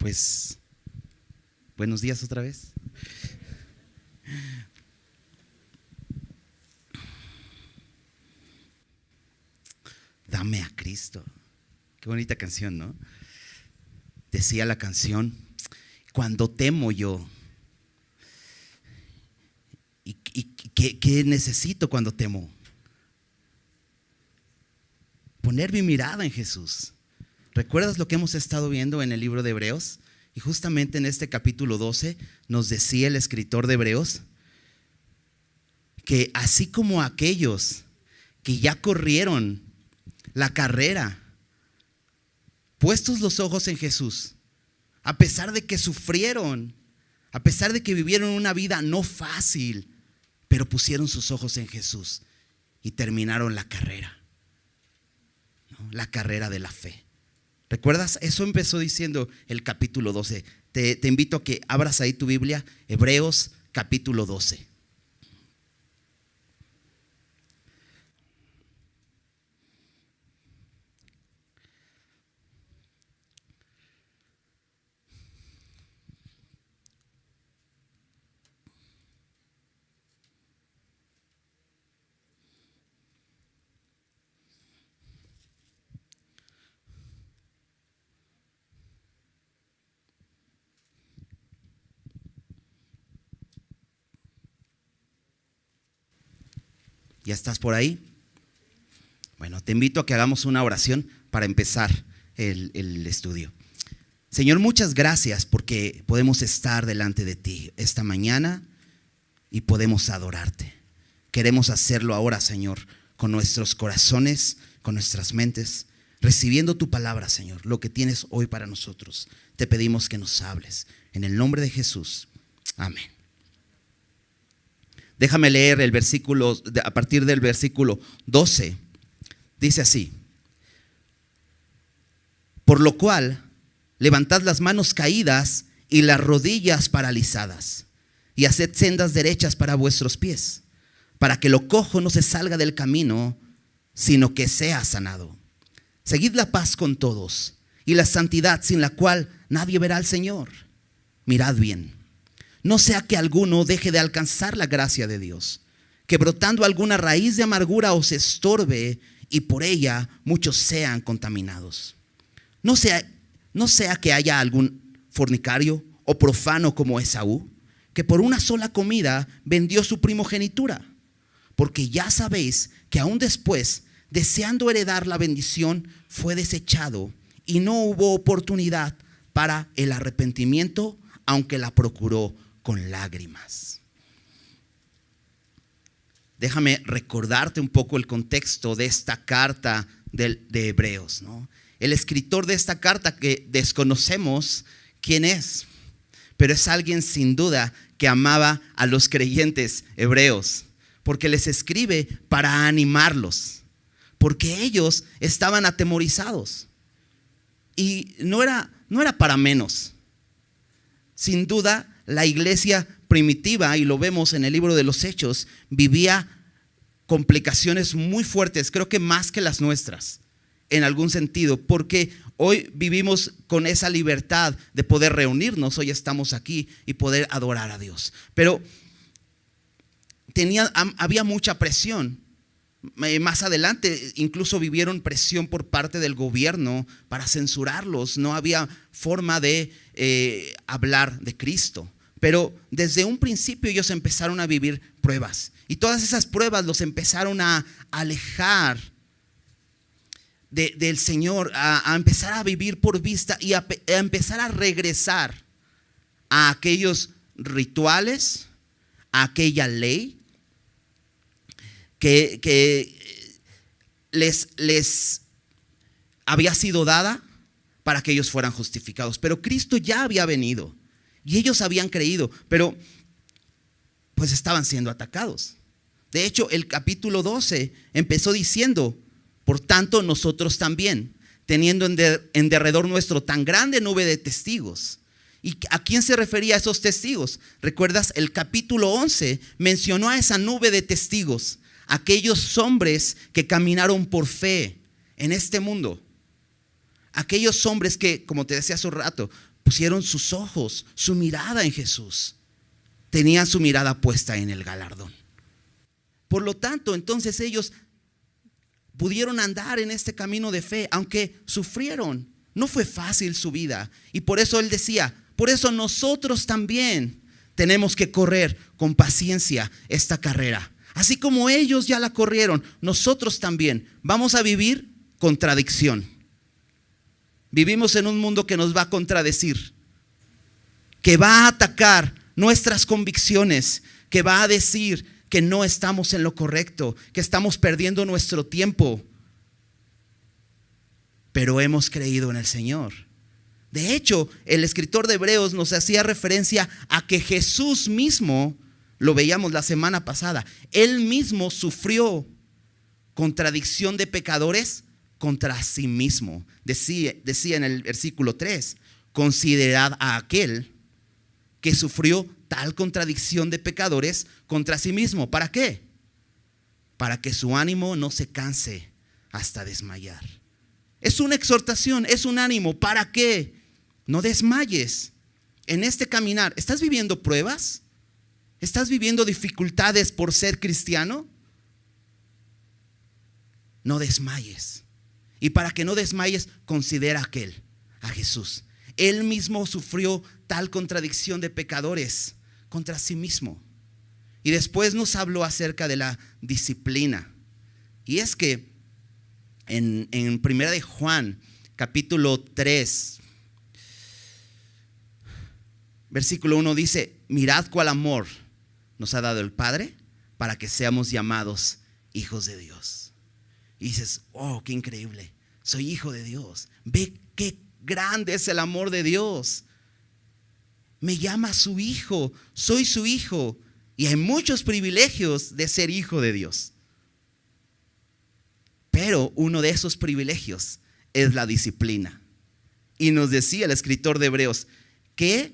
Pues, buenos días otra vez. Dame a Cristo. Qué bonita canción, ¿no? Decía la canción, cuando temo yo. ¿Y qué necesito cuando temo? Poner mi mirada en Jesús. ¿Recuerdas lo que hemos estado viendo en el libro de Hebreos? Y justamente en este capítulo 12 nos decía el escritor de Hebreos que así como aquellos que ya corrieron la carrera, puestos los ojos en Jesús, a pesar de que sufrieron, a pesar de que vivieron una vida no fácil, pero pusieron sus ojos en Jesús y terminaron la carrera, ¿no? La carrera de la fe. ¿Recuerdas? Eso empezó diciendo el capítulo 12. Te invito a que abras ahí tu Biblia, Hebreos capítulo 12. ¿Ya estás por ahí? Bueno, te invito a que hagamos una oración para empezar el estudio. Señor, muchas gracias porque podemos estar delante de ti esta mañana y podemos adorarte. Queremos hacerlo ahora, Señor, con nuestros corazones, con nuestras mentes, recibiendo tu palabra, Señor, lo que tienes hoy para nosotros. Te pedimos que nos hables. En el nombre de Jesús. Amén. Déjame leer el versículo, a partir del versículo 12. Dice así: por lo cual, levantad las manos caídas y las rodillas paralizadas, y haced sendas derechas para vuestros pies, para que lo cojo no se salga del camino, sino que sea sanado. Seguid la paz con todos, y la santidad sin la cual nadie verá al Señor. Mirad bien, no sea que alguno deje de alcanzar la gracia de Dios, que brotando alguna raíz de amargura os estorbe y por ella muchos sean contaminados. No sea que haya algún fornicario o profano como Esaú, que por una sola comida vendió su primogenitura. Porque ya sabéis que aún después, deseando heredar la bendición, fue desechado y no hubo oportunidad para el arrepentimiento, aunque la procuró con lágrimas. Déjame recordarte un poco el contexto de esta carta de Hebreos, ¿no? El escritor de esta carta, que desconocemos quién es, pero es alguien sin duda que amaba a los creyentes hebreos, porque les escribe para animarlos, porque ellos estaban atemorizados. Y no era para menos. Sin duda, la iglesia primitiva, y lo vemos en el libro de los Hechos, vivía complicaciones muy fuertes, creo que más que las nuestras, en algún sentido, porque hoy vivimos con esa libertad de poder reunirnos, hoy estamos aquí y poder adorar a Dios. Pero había mucha presión. Más adelante incluso vivieron presión por parte del gobierno para censurarlos. No había forma de hablar de Cristo. Pero desde un principio ellos empezaron a vivir pruebas. Y todas esas pruebas los empezaron a alejar del Señor, a empezar a vivir por vista y a empezar a regresar a aquellos rituales, a aquella ley que les había sido dada para que ellos fueran justificados. Pero Cristo ya había venido y ellos habían creído, pero pues estaban siendo atacados. De hecho, el capítulo 12 empezó diciendo: por tanto, nosotros también, teniendo en derredor nuestro tan grande nube de testigos. ¿Y a quién se refería a esos testigos? ¿Recuerdas? El capítulo 11 mencionó a esa nube de testigos, aquellos hombres que caminaron por fe en este mundo. Aquellos hombres que, como te decía hace un rato, pusieron sus ojos, su mirada en Jesús. Tenían su mirada puesta en el galardón. Por lo tanto, entonces ellos pudieron andar en este camino de fe, aunque sufrieron. No fue fácil su vida. Y por eso él decía, por eso nosotros también tenemos que correr con paciencia esta carrera. Así como ellos ya la corrieron, nosotros también vamos a vivir contradicción. Vivimos en un mundo que nos va a contradecir, que va a atacar nuestras convicciones, que va a decir que no estamos en lo correcto, que estamos perdiendo nuestro tiempo. Pero hemos creído en el Señor. De hecho, el escritor de Hebreos nos hacía referencia a que Jesús mismo, lo veíamos la semana pasada, Él mismo sufrió contradicción de pecadores contra sí mismo. Decía en el versículo 3, considerad a aquel que sufrió tal contradicción de pecadores contra sí mismo. ¿Para qué? Para que su ánimo no se canse hasta desmayar. Es una exhortación, es un ánimo. ¿Para qué? No desmayes en este caminar. ¿Estás viviendo pruebas? ¿Estás viviendo dificultades por ser cristiano? No desmayes. Y para que no desmayes, considera a Jesús. Él mismo sufrió tal contradicción de pecadores contra sí mismo. Y después nos habló acerca de la disciplina. Y es que en 1 de Juan, capítulo 3, versículo 1 dice, mirad cuál amor nos ha dado el Padre para que seamos llamados hijos de Dios. Y dices, oh, qué increíble, soy hijo de Dios. Ve qué grande es el amor de Dios. Me llama su hijo, soy su hijo. Y hay muchos privilegios de ser hijo de Dios. Pero uno de esos privilegios es la disciplina. Y nos decía el escritor de Hebreos, ¿qué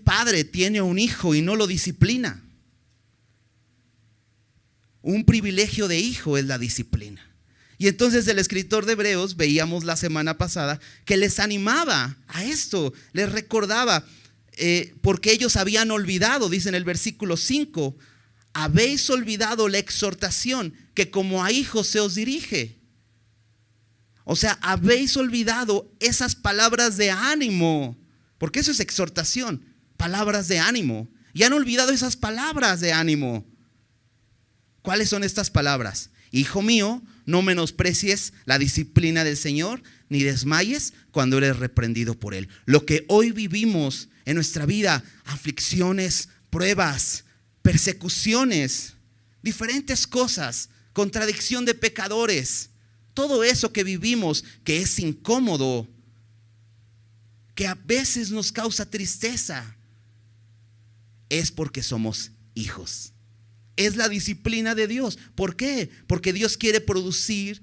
padre tiene un hijo y no lo disciplina? Un privilegio de hijo es la disciplina. Y entonces el escritor de Hebreos, veíamos la semana pasada, que les animaba a esto, les recordaba, porque ellos habían olvidado, dice en el versículo 5, habéis olvidado la exhortación que como a hijos se os dirige. O sea, habéis olvidado esas palabras de ánimo, porque eso es exhortación, palabras de ánimo. Y han olvidado esas palabras de ánimo. ¿Cuáles son estas palabras? Hijo mío, no menosprecies la disciplina del Señor, ni desmayes cuando eres reprendido por Él. Lo que hoy vivimos en nuestra vida, aflicciones, pruebas, persecuciones, diferentes cosas, contradicción de pecadores, todo eso que vivimos que es incómodo, que a veces nos causa tristeza, es porque somos hijos. Es la disciplina de Dios. ¿Por qué? Porque Dios quiere producir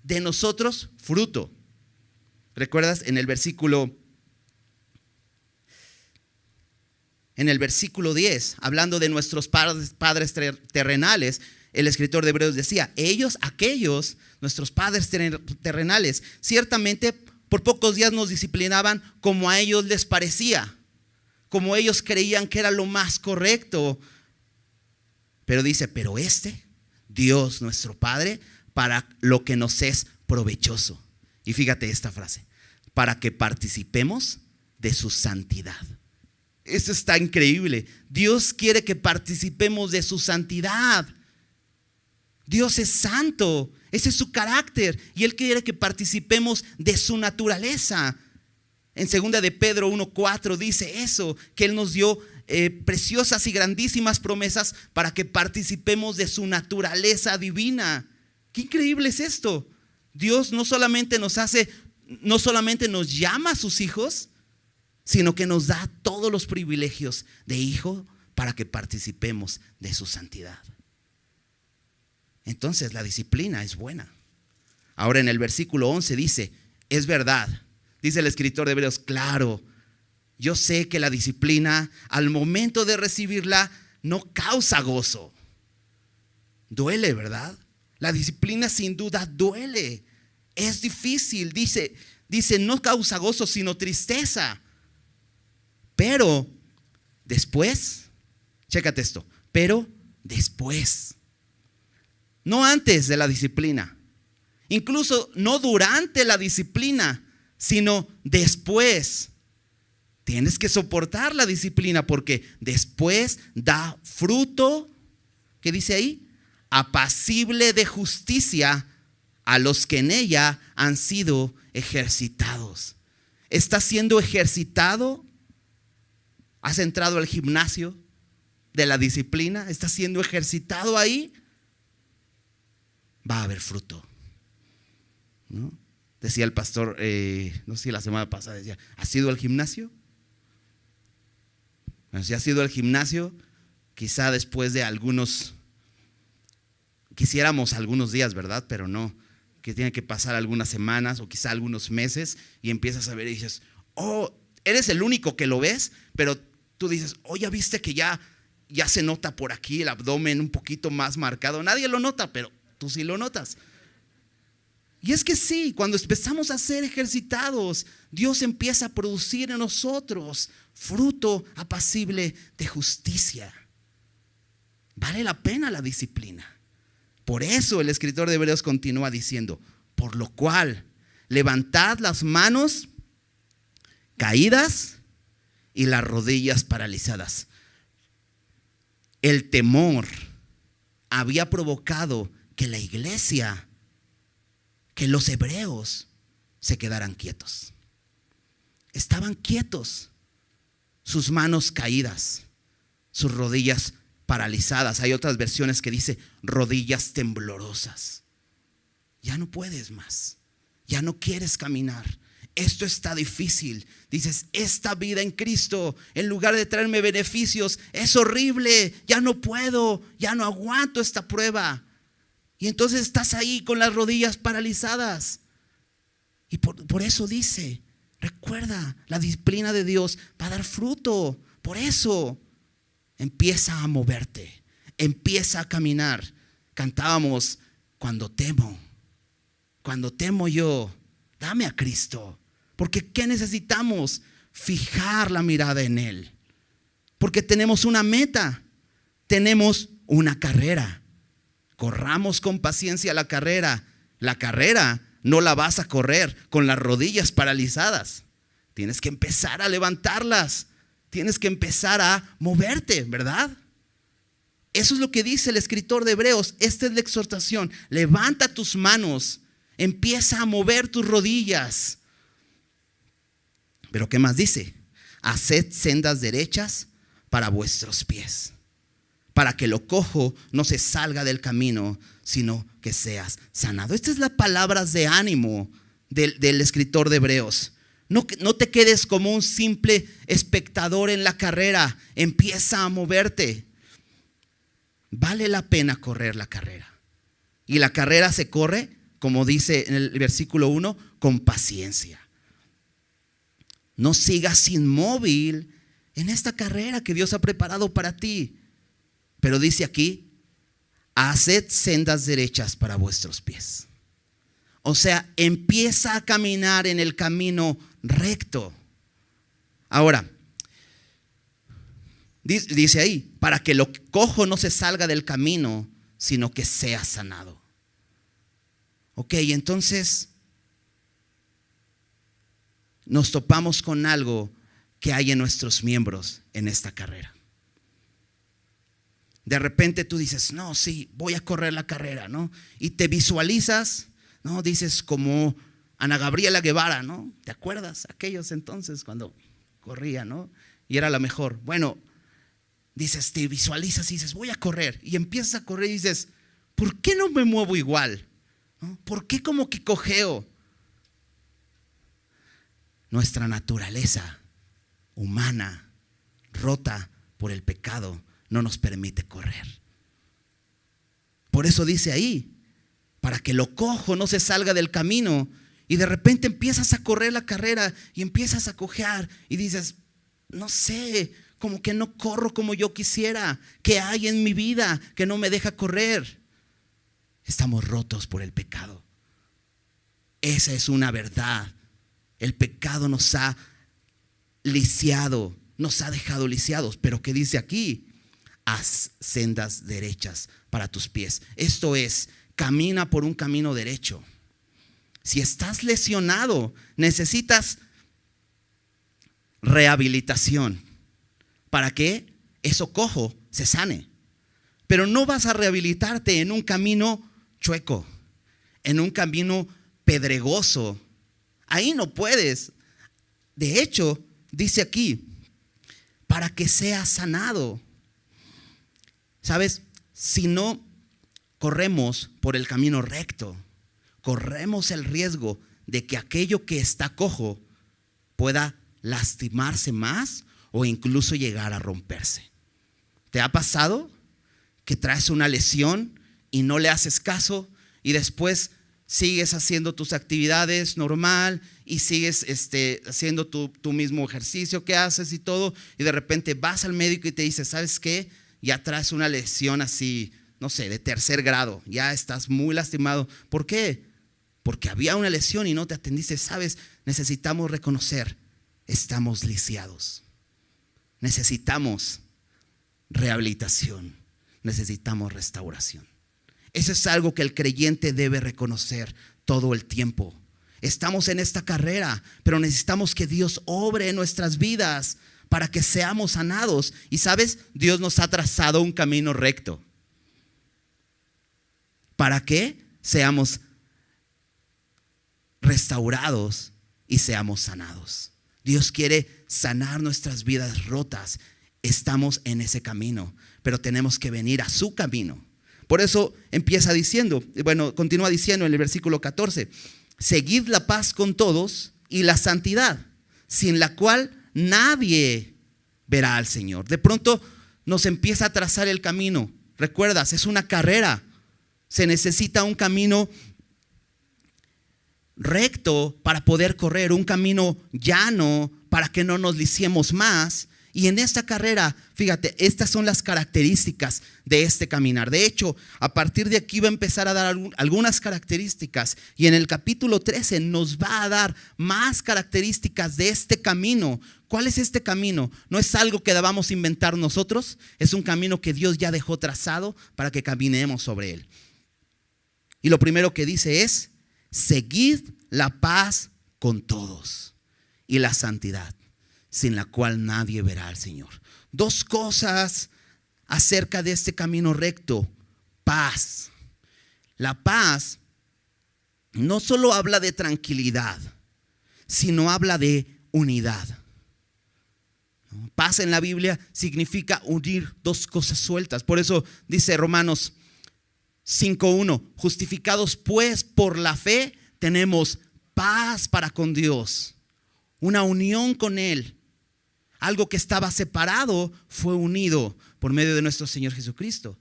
de nosotros fruto. ¿Recuerdas en el versículo 10, hablando de nuestros padres terrenales, el escritor de Hebreos decía, aquellos, nuestros padres terrenales, ciertamente por pocos días nos disciplinaban como a ellos les parecía, como ellos creían que era lo más correcto. Pero dice, pero Dios nuestro Padre, para lo que nos es provechoso. Y fíjate esta frase, para que participemos de su santidad. Eso está increíble. Dios quiere que participemos de su santidad. Dios es santo, ese es su carácter. Y Él quiere que participemos de su naturaleza. En 2 de Pedro 1:4 dice eso, que Él nos dio preciosas y grandísimas promesas para que participemos de su naturaleza divina. Qué increíble es esto. Dios no solamente nos llama a sus hijos, sino que nos da todos los privilegios de hijo para que participemos de su santidad. Entonces la disciplina es buena. Ahora en el versículo 11 dice, es verdad, dice el escritor de Hebreos, claro, yo sé que la disciplina al momento de recibirla no causa gozo. Duele, ¿verdad? La disciplina sin duda duele. Es difícil, dice, Dice, no causa gozo, sino tristeza. Pero después, chécate esto, pero después, no antes de la disciplina, incluso no durante la disciplina, sino después. Tienes que soportar la disciplina porque después da fruto, ¿qué dice ahí? Apacible de justicia a los que en ella han sido ejercitados. ¿Estás siendo ejercitado? ¿Has entrado al gimnasio de la disciplina? ¿Estás siendo ejercitado ahí? Va a haber fruto, ¿no? Decía el pastor, no sé si la semana pasada decía, ¿has ido al gimnasio? Bueno, si has ido al gimnasio, quizá después de quisiéramos algunos días, ¿verdad? Pero no, que tiene que pasar algunas semanas o quizá algunos meses y empiezas a ver y dices, oh, eres el único que lo ves, pero tú dices, oh, ya viste que ya se nota por aquí el abdomen un poquito más marcado. Nadie lo nota, pero tú sí lo notas. Y es que sí, cuando empezamos a ser ejercitados, Dios empieza a producir en nosotros fruto apacible de justicia. Vale la pena la disciplina. Por eso el escritor de Hebreos continúa diciendo, por lo cual levantad las manos caídas y las rodillas paralizadas. El temor había provocado que la iglesia, que los hebreos se quedaran quietos. Estaban quietos, sus manos caídas, sus rodillas paralizadas. Hay otras versiones que dice rodillas temblorosas. Ya no puedes más, ya no quieres caminar. Esto está difícil. Dices, esta vida en Cristo, en lugar de traerme beneficios, es horrible. Ya no puedo, ya no aguanto esta prueba. Y entonces estás ahí con las rodillas paralizadas. Y por eso dice, recuerda, la disciplina de Dios va a dar fruto. Por eso empieza a moverte, empieza a caminar. Cantábamos, cuando temo yo, dame a Cristo. Porque ¿qué necesitamos? Fijar la mirada en Él. Porque tenemos una meta, tenemos una carrera. Corramos con paciencia la carrera. La carrera no la vas a correr con las rodillas paralizadas. Tienes que empezar a levantarlas. Tienes que empezar a moverte, ¿verdad? Eso es lo que dice el escritor de Hebreos. Esta es la exhortación. Levanta tus manos. Empieza a mover tus rodillas. Pero ¿qué más dice? Haced sendas derechas para vuestros pies, para que lo cojo no se salga del camino, sino que seas sanado. Estas es las palabras de ánimo del escritor de Hebreos. No te quedes como un simple espectador en la carrera. Empieza a moverte. Vale la pena correr la carrera. Y la carrera se corre, como dice en el versículo 1, con paciencia. No sigas inmóvil en esta carrera que Dios ha preparado para ti. Pero dice aquí, haced sendas derechas para vuestros pies. O sea, empieza a caminar en el camino recto. Ahora, dice ahí, para que lo cojo no se salga del camino, sino que sea sanado. Ok, entonces nos topamos con algo que hay en nuestros miembros en esta carrera. De repente tú dices, no, sí, voy a correr la carrera, ¿no? Y te visualizas, ¿no? Dices como Ana Gabriela Guevara, ¿no? ¿Te acuerdas? Aquellos entonces cuando corría, ¿no? Y era la mejor. Bueno, dices, te visualizas y dices, voy a correr. Y empiezas a correr y dices, ¿por qué no me muevo igual? ¿No? ¿Por qué como que cojeo? Nuestra naturaleza humana, rota por el pecado, no nos permite correr. Por eso dice ahí, para que lo cojo no se salga del camino. Y de repente empiezas a correr la carrera y empiezas a cojear y dices, no sé, como que no corro como yo quisiera. ¿Qué hay en mi vida que no me deja correr? Estamos rotos por el pecado. Esa es una verdad El pecado nos ha lisiado, nos ha dejado lisiados. Pero ¿qué dice aquí? Haz sendas derechas para tus pies. Esto es, camina por un camino derecho. Si estás lesionado, necesitas rehabilitación para que eso cojo se sane. Pero no vas a rehabilitarte en un camino chueco, en un camino pedregoso. Ahí no puedes. De hecho, dice aquí, para que seas sanado. ¿Sabes? Si no corremos por el camino recto, corremos el riesgo de que aquello que está cojo pueda lastimarse más o incluso llegar a romperse. ¿Te ha pasado que traes una lesión y no le haces caso y después sigues haciendo tus actividades normal y sigues haciendo tu mismo ejercicio que haces y todo, y de repente vas al médico y te dice, ¿sabes qué? Ya traes una lesión así, no sé, de 3er grado, ya estás muy lastimado. ¿Por qué? Porque había una lesión y no te atendiste. ¿Sabes? Necesitamos reconocer, estamos lisiados. Necesitamos rehabilitación, necesitamos restauración. Eso es algo que el creyente debe reconocer todo el tiempo. Estamos en esta carrera, pero necesitamos que Dios obre en nuestras vidas para que seamos sanados. Y ¿sabes? Dios nos ha trazado un camino recto para que seamos restaurados y seamos sanados. Dios quiere sanar nuestras vidas rotas. Estamos en ese camino, pero tenemos que venir a su camino. Por eso empieza diciendo, continúa diciendo en el versículo 14, seguid la paz con todos y la santidad, sin la cual nadie verá al Señor. De pronto nos empieza a trazar el camino. Recuerdas, es una carrera. Se necesita un camino recto para poder correr, un camino llano para que no nos lisiemos más. Y en esta carrera, fíjate, estas son las características de este caminar. De hecho, a partir de aquí va a empezar a dar algunas características, y en el capítulo 13 nos va a dar más características de este camino. ¿Cuál es este camino? No es algo que debamos inventar nosotros, es un camino que Dios ya dejó trazado para que caminemos sobre él. Y lo primero que dice es, seguid la paz con todos y la santidad, sin la cual nadie verá al Señor. Dos cosas acerca de este camino recto. Paz. La paz no solo habla de tranquilidad, sino habla de unidad. Paz en la Biblia significa unir dos cosas sueltas. Por eso dice Romanos 5:1, justificados pues por la fe, tenemos paz para con Dios, una unión con Él. Algo que estaba separado fue unido por medio de nuestro Señor Jesucristo.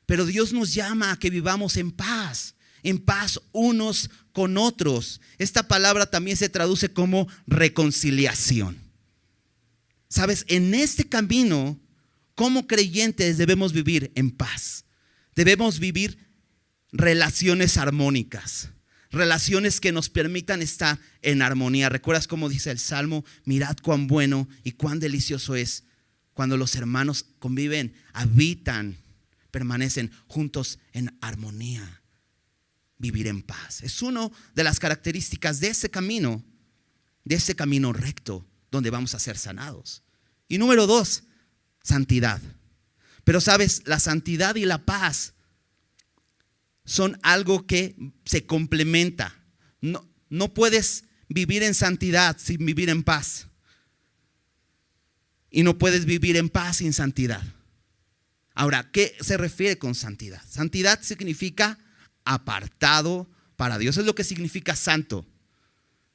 Pero Dios nos llama a que vivamos en paz unos con otros. Esta palabra también se traduce como reconciliación. Sabes, en este camino, como creyentes debemos vivir en paz. Debemos vivir relaciones armónicas. Relaciones que nos permitan estar en armonía. ¿Recuerdas cómo dice el Salmo? Mirad cuán bueno y cuán delicioso es cuando los hermanos conviven, habitan, permanecen juntos en armonía. Vivir en paz. Es una de las características de ese camino recto donde vamos a ser sanados. Y número 2, santidad. Pero sabes, la santidad y la paz son algo que se complementa. No puedes vivir en santidad sin vivir en paz. Y no puedes vivir en paz sin santidad. Ahora, ¿qué se refiere con santidad? Santidad significa apartado para Dios. Es lo que significa santo.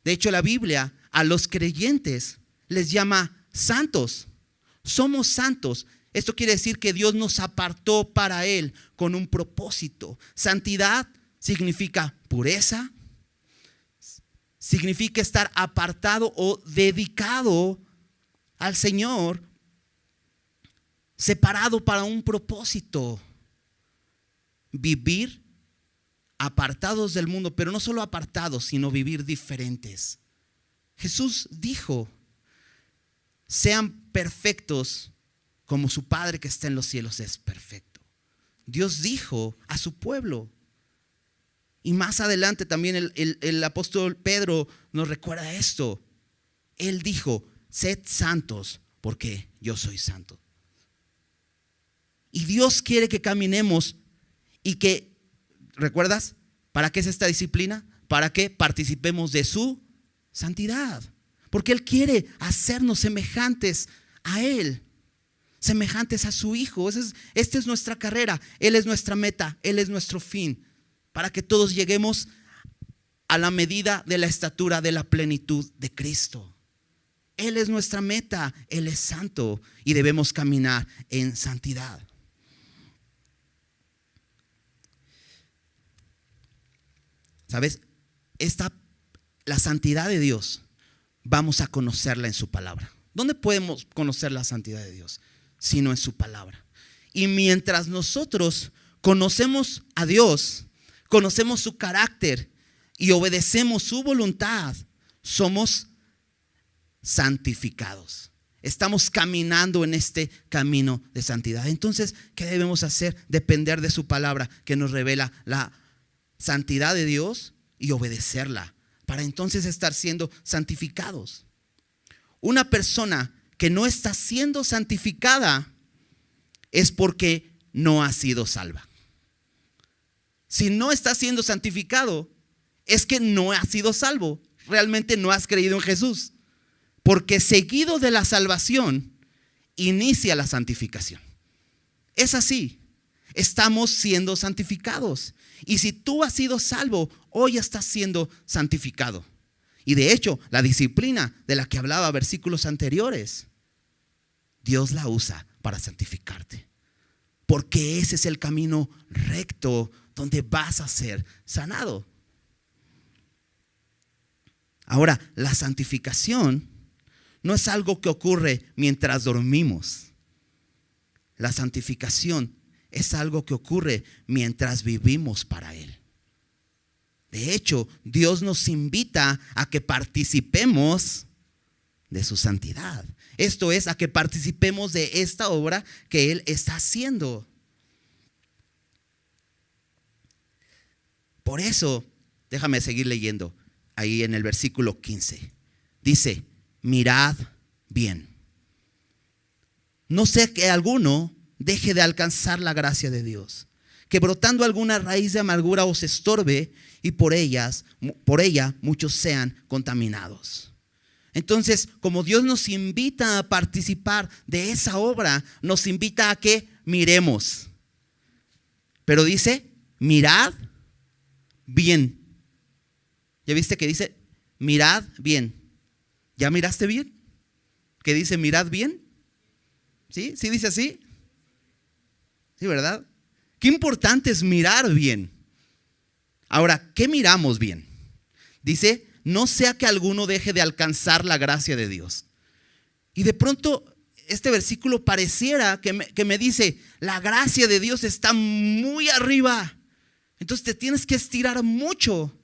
De hecho, la Biblia a los creyentes les llama santos. Somos santos. Esto quiere decir que Dios nos apartó para Él con un propósito. Santidad significa pureza, significa estar apartado o dedicado al Señor, separado para un propósito. Vivir apartados del mundo, pero no solo apartados, sino vivir diferentes. Jesús dijo, sean perfectos como su Padre que está en los cielos es perfecto. Dios dijo a su pueblo. Y más adelante también el apóstol Pedro nos recuerda esto. Él dijo, sed santos porque yo soy santo. Y Dios quiere que caminemos y que, ¿recuerdas? ¿Para qué es esta disciplina? Para que participemos de su santidad. Porque Él quiere hacernos semejantes a Él, semejantes a su Hijo. Esta es nuestra carrera, Él es nuestra meta, Él es nuestro fin. Para que todos lleguemos a la medida de la estatura de la plenitud de Cristo. Él es nuestra meta, Él es santo y debemos caminar en santidad. ¿Sabes? La santidad de Dios, vamos a conocerla en su palabra. ¿Dónde podemos conocer la santidad de Dios? Sino en su palabra. Y mientras nosotros conocemos a Dios, conocemos su carácter y obedecemos su voluntad, somos santificados. Estamos caminando en este camino de santidad. Entonces, ¿qué debemos hacer? Depender de su palabra que nos revela la santidad de Dios y obedecerla para entonces estar siendo santificados. Una persona que no está siendo santificada es porque no ha sido salva. Si no estás siendo santificado, es que no has sido salvo. Realmente no has creído en Jesús. Porque seguido de la salvación, inicia la santificación. Es así. Estamos siendo santificados. Y si tú has sido salvo, hoy estás siendo santificado. Y de hecho, la disciplina de la que hablaba versículos anteriores, Dios la usa para santificarte. Porque ese es el camino recto donde vas a ser sanado. Ahora, la santificación no es algo que ocurre mientras dormimos. La santificación es algo que ocurre mientras vivimos para Él. De hecho, Dios nos invita a que participemos de su santidad. Esto es, a que participemos de esta obra que Él está haciendo. Por eso, déjame seguir leyendo ahí en el versículo 15. Dice, mirad bien. No sea que alguno deje de alcanzar la gracia de Dios, que brotando alguna raíz de amargura os estorbe y por ella muchos sean contaminados. Entonces, como Dios nos invita a participar de esa obra, nos invita a que miremos. Pero dice, mirad bien. ¿Ya viste que dice, mirad bien? ¿Ya miraste bien? ¿Qué dice, mirad bien? ¿Sí? ¿Sí dice así? Sí, ¿verdad? Qué importante es mirar bien. Ahora, ¿qué miramos bien? Dice, no sea que alguno deje de alcanzar la gracia de Dios. Y de pronto este versículo pareciera que me dice, la gracia de Dios está muy arriba. Entonces te tienes que estirar mucho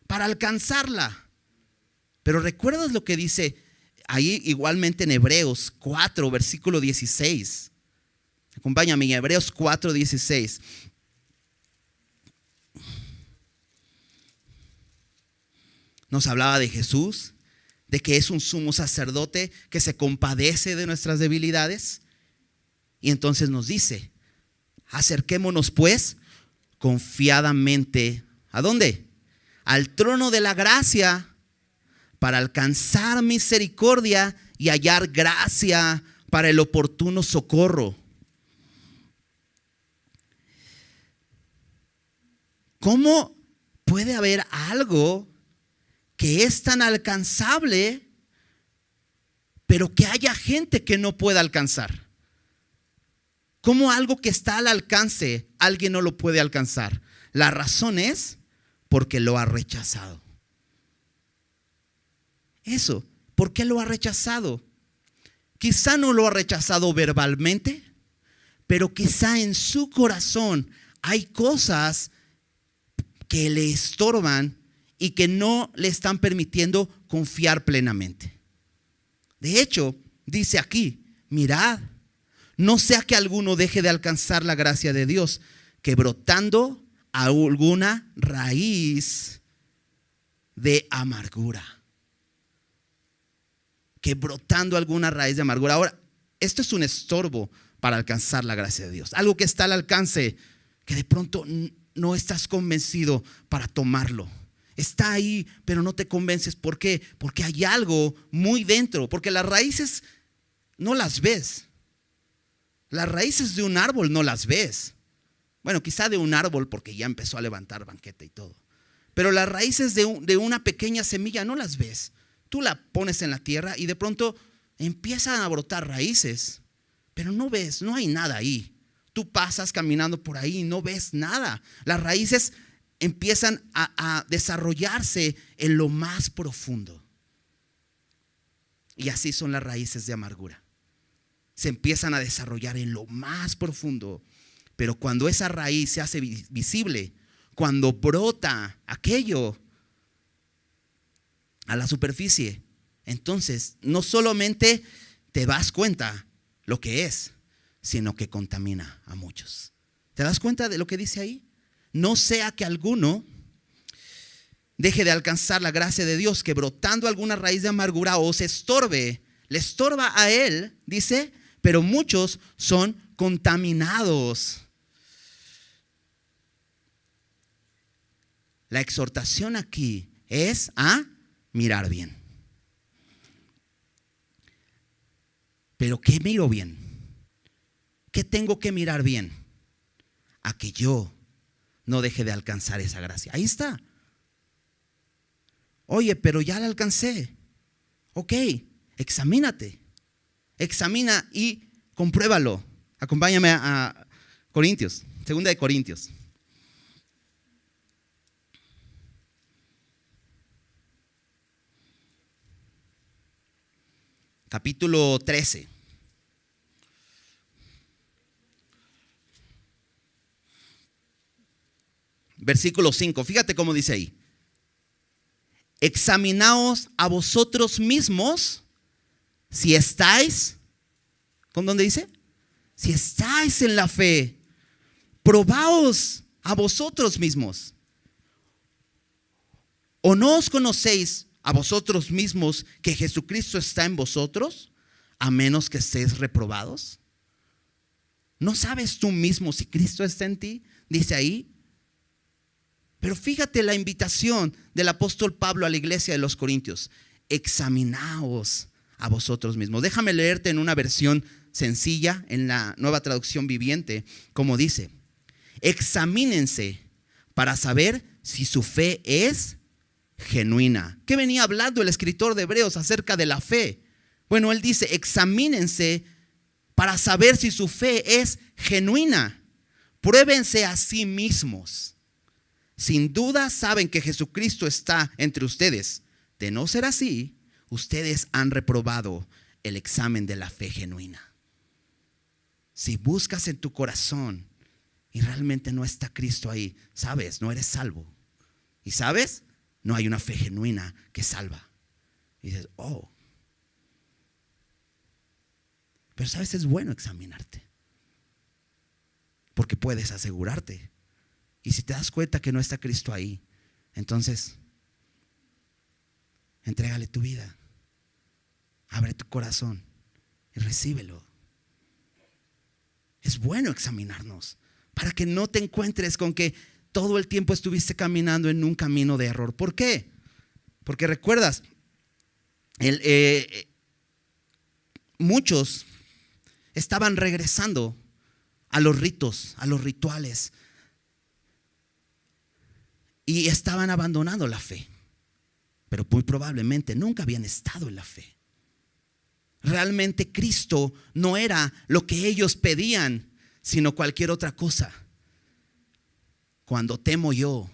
para alcanzarla. Pero ¿recuerdas lo que dice ahí igualmente en Hebreos 4, versículo 16? Acompáñame en Hebreos 4, 16. Nos hablaba de Jesús, de que es un sumo sacerdote que se compadece de nuestras debilidades. Y entonces nos dice, acerquémonos pues confiadamente, ¿a dónde? Al trono de la gracia para alcanzar misericordia y hallar gracia para el oportuno socorro. ¿Cómo puede haber algo que es tan alcanzable, pero que haya gente que no pueda alcanzar? ¿Cómo algo que está al alcance, alguien no lo puede alcanzar? La razón es porque lo ha rechazado. Eso, ¿por qué lo ha rechazado? Quizá no lo ha rechazado verbalmente, pero quizá en su corazón hay cosas que le estorban y que no le están permitiendo confiar plenamente. De hecho, dice aquí, mirad, no sea que alguno deje de alcanzar la gracia de Dios, que brotando alguna raíz de amargura. Que brotando alguna raíz de amargura. Ahora, esto es un estorbo para alcanzar la gracia de Dios. Algo que está al alcance, que de pronto no estás convencido para tomarlo. Está ahí, pero no te convences. ¿Por qué? Porque hay algo muy dentro. Porque las raíces no las ves. Las raíces de un árbol no las ves. Bueno, quizá de un árbol porque ya empezó a levantar banqueta y todo. Pero las raíces de una pequeña semilla no las ves. Tú la pones en la tierra y de pronto empiezan a brotar raíces. Pero no ves, no hay nada ahí. Tú pasas caminando por ahí y no ves nada. Las raíces empiezan a desarrollarse en lo más profundo. Y así son las raíces de amargura. Se empiezan a desarrollar en lo más profundo. Pero cuando esa raíz se hace visible, cuando brota aquello a la superficie, entonces no solamente te das cuenta lo que es, sino que contamina a muchos. ¿Te das cuenta de lo que dice ahí? No sea que alguno deje de alcanzar la gracia de Dios, que brotando alguna raíz de amargura os estorbe. Le estorba a él, dice, pero muchos son contaminados. La exhortación aquí es a mirar bien. Pero ¿qué miro bien? ¿Qué tengo que mirar bien? A que yo no deje de alcanzar esa gracia. Ahí está. Oye, pero ya la alcancé. Ok, examínate. Examina y compruébalo. Acompáñame a Corintios, 2 de Corintios. Capítulo 13. Versículo 5. Fíjate cómo dice ahí. Examinaos a vosotros mismos si estáis, ¿con dónde dice? Si estáis en la fe. Probaos a vosotros mismos. ¿O no os conocéis a vosotros mismos que Jesucristo está en vosotros, a menos que estéis reprobados? ¿No sabes tú mismo si Cristo está en ti? Dice ahí. Pero fíjate la invitación del apóstol Pablo a la iglesia de los Corintios. Examinaos a vosotros mismos. Déjame leerte en una versión sencilla, en la Nueva Traducción Viviente, como dice: examínense para saber si su fe es genuina. ¿Qué venía hablando el escritor de Hebreos acerca de la fe? Bueno, él dice: examínense para saber si su fe es genuina. Pruébense a sí mismos. Sin duda saben que Jesucristo está entre ustedes. De no ser así, ustedes han reprobado el examen de la fe genuina. Si buscas en tu corazón y realmente no está Cristo ahí, sabes, no eres salvo. Y sabes, no hay una fe genuina que salva. Y dices, oh. Pero sabes, es bueno examinarte, porque puedes asegurarte. Y si te das cuenta que no está Cristo ahí, entonces entrégale tu vida, abre tu corazón y recíbelo. Es bueno examinarnos para que no te encuentres con que todo el tiempo estuviste caminando en un camino de error. ¿Por qué? Porque recuerdas, muchos estaban regresando a los ritos, a los rituales, y estaban abandonando la fe. Pero muy probablemente nunca habían estado en la fe. Realmente Cristo no era lo que ellos pedían, sino cualquier otra cosa. Cuando temo yo,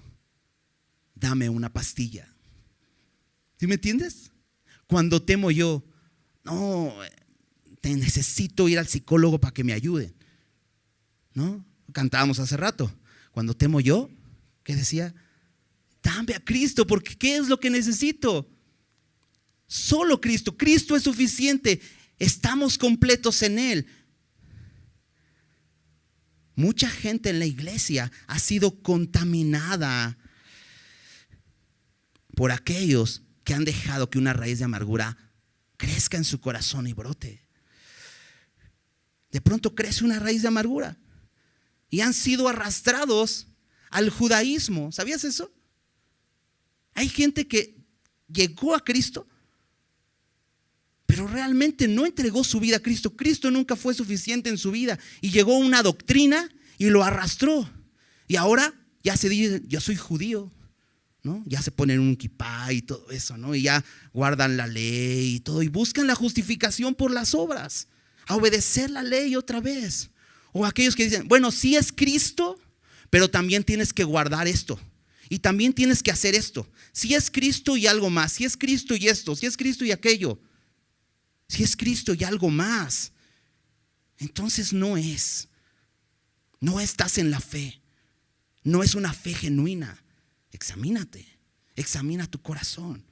dame una pastilla. ¿Sí me entiendes? Cuando temo yo, no, te necesito ir al psicólogo para que me ayude. ¿No? Cantábamos hace rato. Cuando temo yo, ¿qué decía? dame a Cristo, porque ¿qué es lo que necesito? Solo Cristo. Cristo es suficiente. Estamos completos en Él. Mucha gente en la iglesia ha sido contaminada por aquellos que han dejado que una raíz de amargura crezca en su corazón y brote. De pronto crece una raíz de amargura y han sido arrastrados al judaísmo. ¿Sabías eso? Hay gente que llegó a Cristo, pero realmente no entregó su vida a Cristo. Cristo nunca fue suficiente en su vida y llegó una doctrina y lo arrastró. Y ahora ya se dice, yo soy judío, ¿no? Ya se ponen un kipá y todo eso, ¿no? Y ya guardan la ley y todo y buscan la justificación por las obras, a obedecer la ley otra vez. O aquellos que dicen, bueno, sí es Cristo, pero también tienes que guardar esto. Y también tienes que hacer esto. Si es Cristo y algo más, si es Cristo y esto, si es Cristo y aquello, si es Cristo y algo más, entonces no estás en la fe, no es una fe genuina. Examínate, examina tu corazón.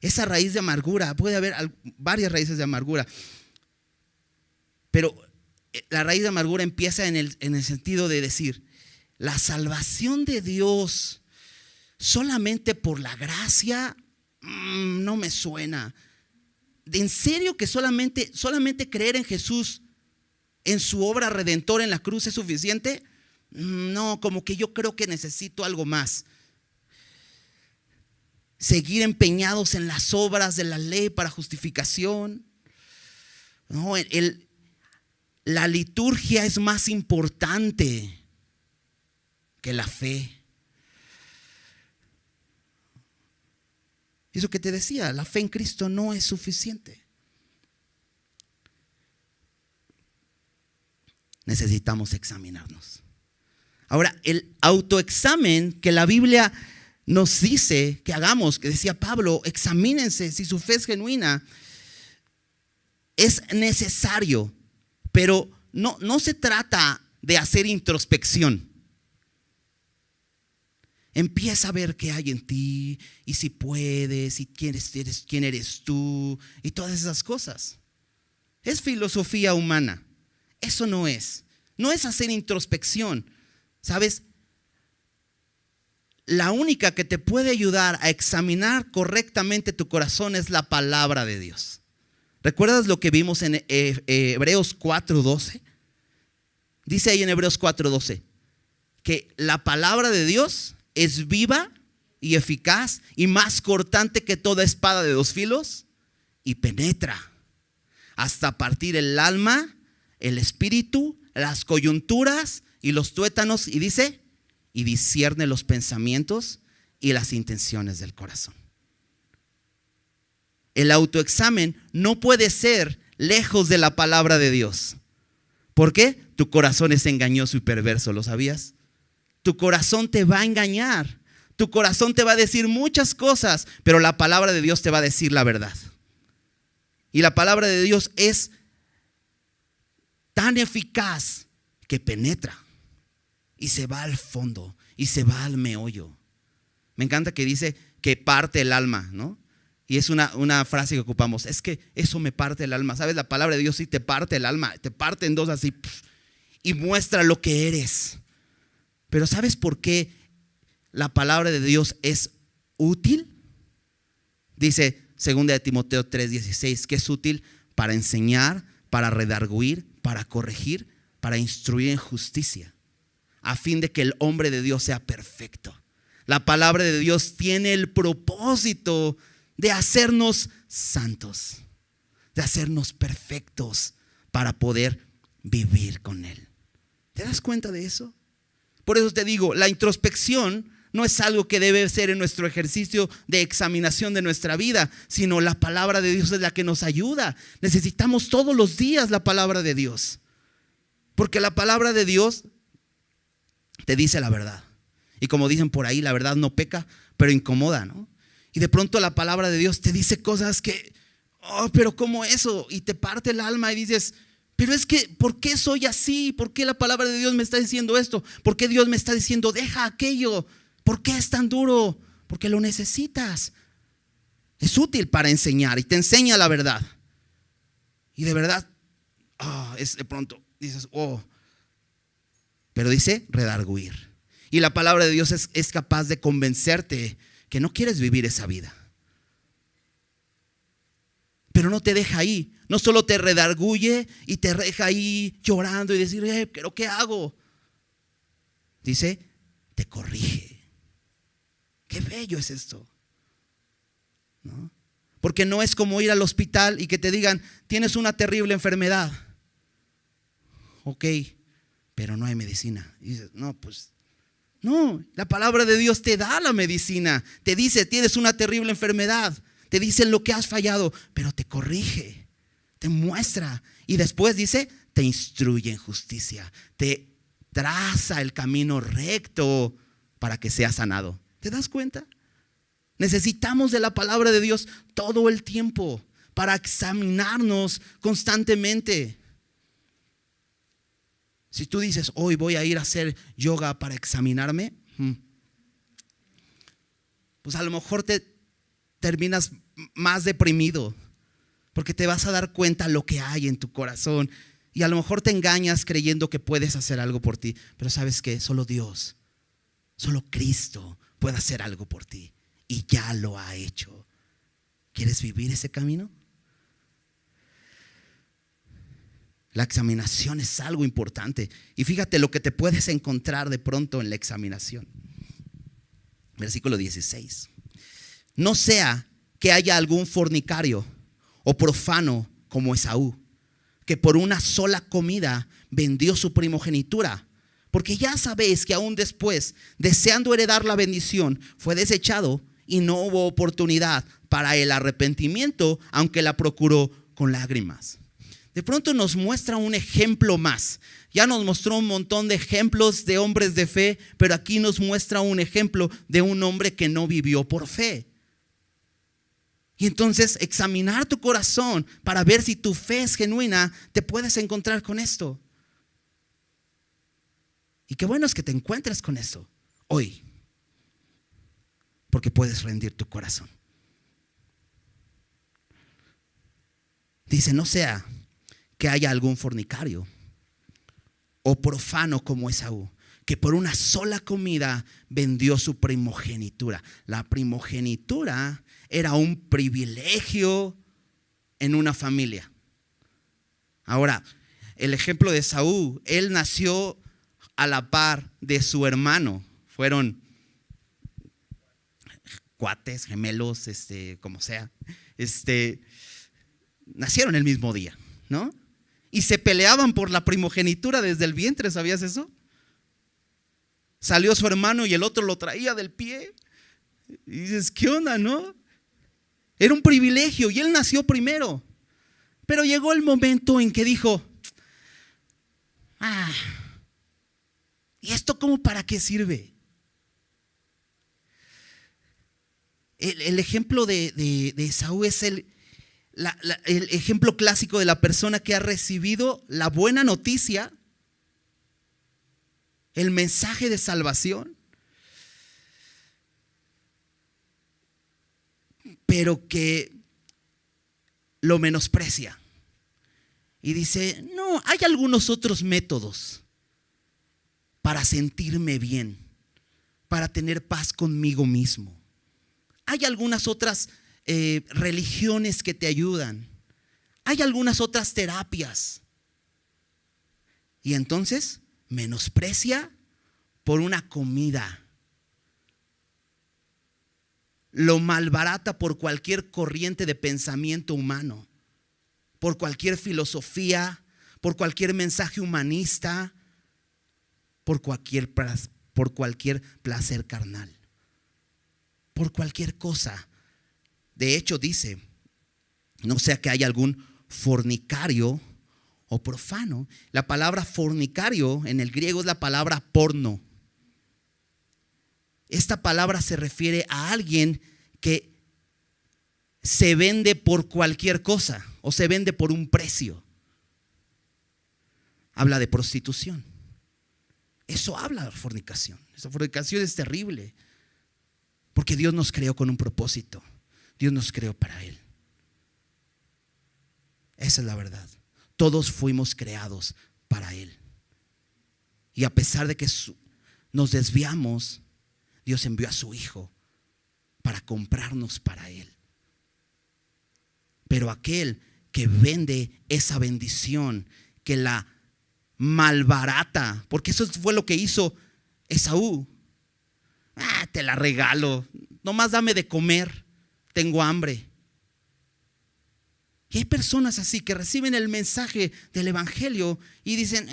Esa raíz de amargura, puede haber varias raíces de amargura, pero la raíz de amargura empieza en el sentido de decir, la salvación de Dios solamente por la gracia no me suena. ¿En serio que solamente creer en Jesús, en su obra redentora en la cruz es suficiente? No, como que yo creo que necesito algo más. Seguir empeñados en las obras de la ley para justificación. No, la liturgia es más importante que la fe. Eso que te decía, la fe en Cristo no es suficiente. Necesitamos examinarnos. Ahora, el autoexamen que la Biblia nos dice que hagamos, que decía Pablo, examínense si su fe es genuina, es necesario, pero no se trata de hacer introspección. Empieza a ver qué hay en ti y si puedes y quién eres tú y todas esas cosas. Es filosofía humana. Eso no es hacer introspección. ¿Sabes? La única que te puede ayudar a examinar correctamente tu corazón es la palabra de Dios. ¿Recuerdas lo que vimos en Hebreos 4:12? Dice ahí en Hebreos 4:12 que la palabra de Dios es viva y eficaz y más cortante que toda espada de dos filos y penetra hasta partir el alma, el espíritu, las coyunturas y los tuétanos, y dice, y discierne los pensamientos y las intenciones del corazón. El autoexamen no puede ser lejos de la palabra de Dios. ¿Por qué? Tu corazón es engañoso y perverso, ¿lo sabías? Tu corazón te va a engañar. Tu corazón te va a decir muchas cosas, pero la palabra de Dios te va a decir la verdad. Y la palabra de Dios es tan eficaz que penetra y se va al fondo y se va al meollo. Me encanta que dice que parte el alma, ¿no? Y es una frase que ocupamos, es que eso me parte el alma. ¿Sabes? La palabra de Dios sí te parte el alma, te parte en dos así y muestra lo que eres. Pero ¿sabes por qué la palabra de Dios es útil? Dice 2 de Timoteo 3:16 que es útil para enseñar, para redarguir, para corregir, para instruir en justicia, a fin de que el hombre de Dios sea perfecto. La palabra de Dios tiene el propósito de hacernos santos, de hacernos perfectos para poder vivir con Él. ¿Te das cuenta de eso? Por eso te digo, la introspección no es algo que debe ser en nuestro ejercicio de examinación de nuestra vida, sino la palabra de Dios es la que nos ayuda. Necesitamos todos los días la palabra de Dios, porque la palabra de Dios te dice la verdad. Y como dicen por ahí, la verdad no peca, pero incomoda, ¿no? Y de pronto la palabra de Dios te dice cosas que, pero ¿cómo eso? Y te parte el alma y dices, Pero es que, ¿por qué soy así? ¿Por qué la palabra de Dios me está diciendo esto? ¿Por qué Dios me está diciendo deja aquello? ¿Por qué es tan duro? Porque lo necesitas. Es útil para enseñar y te enseña la verdad. Y de verdad, es de pronto dices, pero dice redarguir. Y la palabra de Dios es capaz de convencerte que no quieres vivir esa vida. Pero no te deja ahí. No solo te redarguye y te deja ahí llorando y decir, ¿pero qué hago? Dice, te corrige. Qué bello es esto, ¿no? Porque no es como ir al hospital y que te digan, tienes una terrible enfermedad. Ok, pero no hay medicina. Y dices, no, la palabra de Dios te da la medicina. Te dice, tienes una terrible enfermedad. Te dice lo que has fallado, pero te corrige, te muestra. Y después dice, te instruye en justicia. Te traza el camino recto para que seas sanado. ¿Te das cuenta? Necesitamos de la palabra de Dios todo el tiempo para examinarnos constantemente. Si tú dices, hoy voy a ir a hacer yoga para examinarme, pues a lo mejor te terminas más deprimido, porque te vas a dar cuenta lo que hay en tu corazón y a lo mejor te engañas creyendo que puedes hacer algo por ti, pero sabes que solo Dios, solo Cristo puede hacer algo por ti y ya lo ha hecho. ¿Quieres vivir ese camino? La examinación es algo importante y fíjate lo que te puedes encontrar de pronto en la examinación. Versículo 16. No sea que haya algún fornicario o profano como Esaú, que por una sola comida vendió su primogenitura. Porque ya sabéis que aún después, deseando heredar la bendición, fue desechado y no hubo oportunidad para el arrepentimiento, aunque la procuró con lágrimas. De pronto nos muestra un ejemplo más. Ya nos mostró un montón de ejemplos de hombres de fe, pero aquí nos muestra un ejemplo de un hombre que no vivió por fe. Y entonces examinar tu corazón para ver si tu fe es genuina, te puedes encontrar con esto. Y qué bueno es que te encuentres con esto hoy, porque puedes rendir tu corazón. Dice, no sea que haya algún fornicario o profano como Esaú, que por una sola comida vendió su primogenitura. La primogenitura era un privilegio en una familia. Ahora, el ejemplo de Esaú, él nació a la par de su hermano. Fueron cuates, gemelos, como sea. Nacieron el mismo día, ¿no? Y se peleaban por la primogenitura desde el vientre, ¿sabías eso? Salió su hermano y el otro lo traía del pie. Y dices, ¿qué onda, no? Era un privilegio y él nació primero. Pero llegó el momento en que dijo, ¿y esto cómo para qué sirve? El ejemplo de Esaú es el ejemplo clásico de la persona que ha recibido la buena noticia, el mensaje de salvación, pero que lo menosprecia y dice, no, hay algunos otros métodos para sentirme bien, para tener paz conmigo mismo. Hay algunas otras religiones que te ayudan. Hay algunas otras terapias. Y entonces menosprecia por una comida. Lo malbarata por cualquier corriente de pensamiento humano, por cualquier filosofía, por cualquier mensaje humanista, por cualquier placer carnal, por cualquier cosa. De hecho dice, no sea que haya algún fornicario o profano. La palabra fornicario en el griego es la palabra porno. Esta palabra se refiere a alguien que se vende por cualquier cosa o se vende por un precio. habla de prostitución. Eso habla de fornicación. Esa fornicación es terrible, porque Dios nos creó con un propósito. Dios nos creó para Él. Esa es la verdad. Todos fuimos creados para Él. Y a pesar de que nos desviamos, Dios envió a su Hijo para comprarnos para Él. Pero aquel que vende esa bendición, que la malbarata, porque eso fue lo que hizo Esaú. Te la regalo, nomás dame de comer, tengo hambre. Y hay personas así que reciben el mensaje del evangelio y dicen: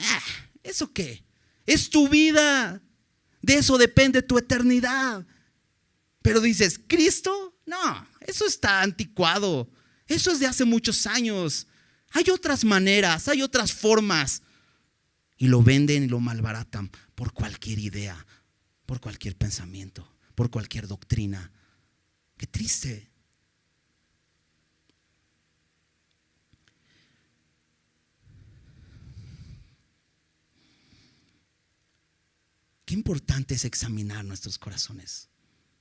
¿eso qué? Es tu vida, de eso depende tu eternidad. Pero dices: ¿Cristo? No, eso está anticuado, eso es de hace muchos años. Hay otras maneras, hay otras formas. Y lo venden y lo malbaratan por cualquier idea, por cualquier pensamiento, por cualquier doctrina. Qué triste. Qué importante es examinar nuestros corazones.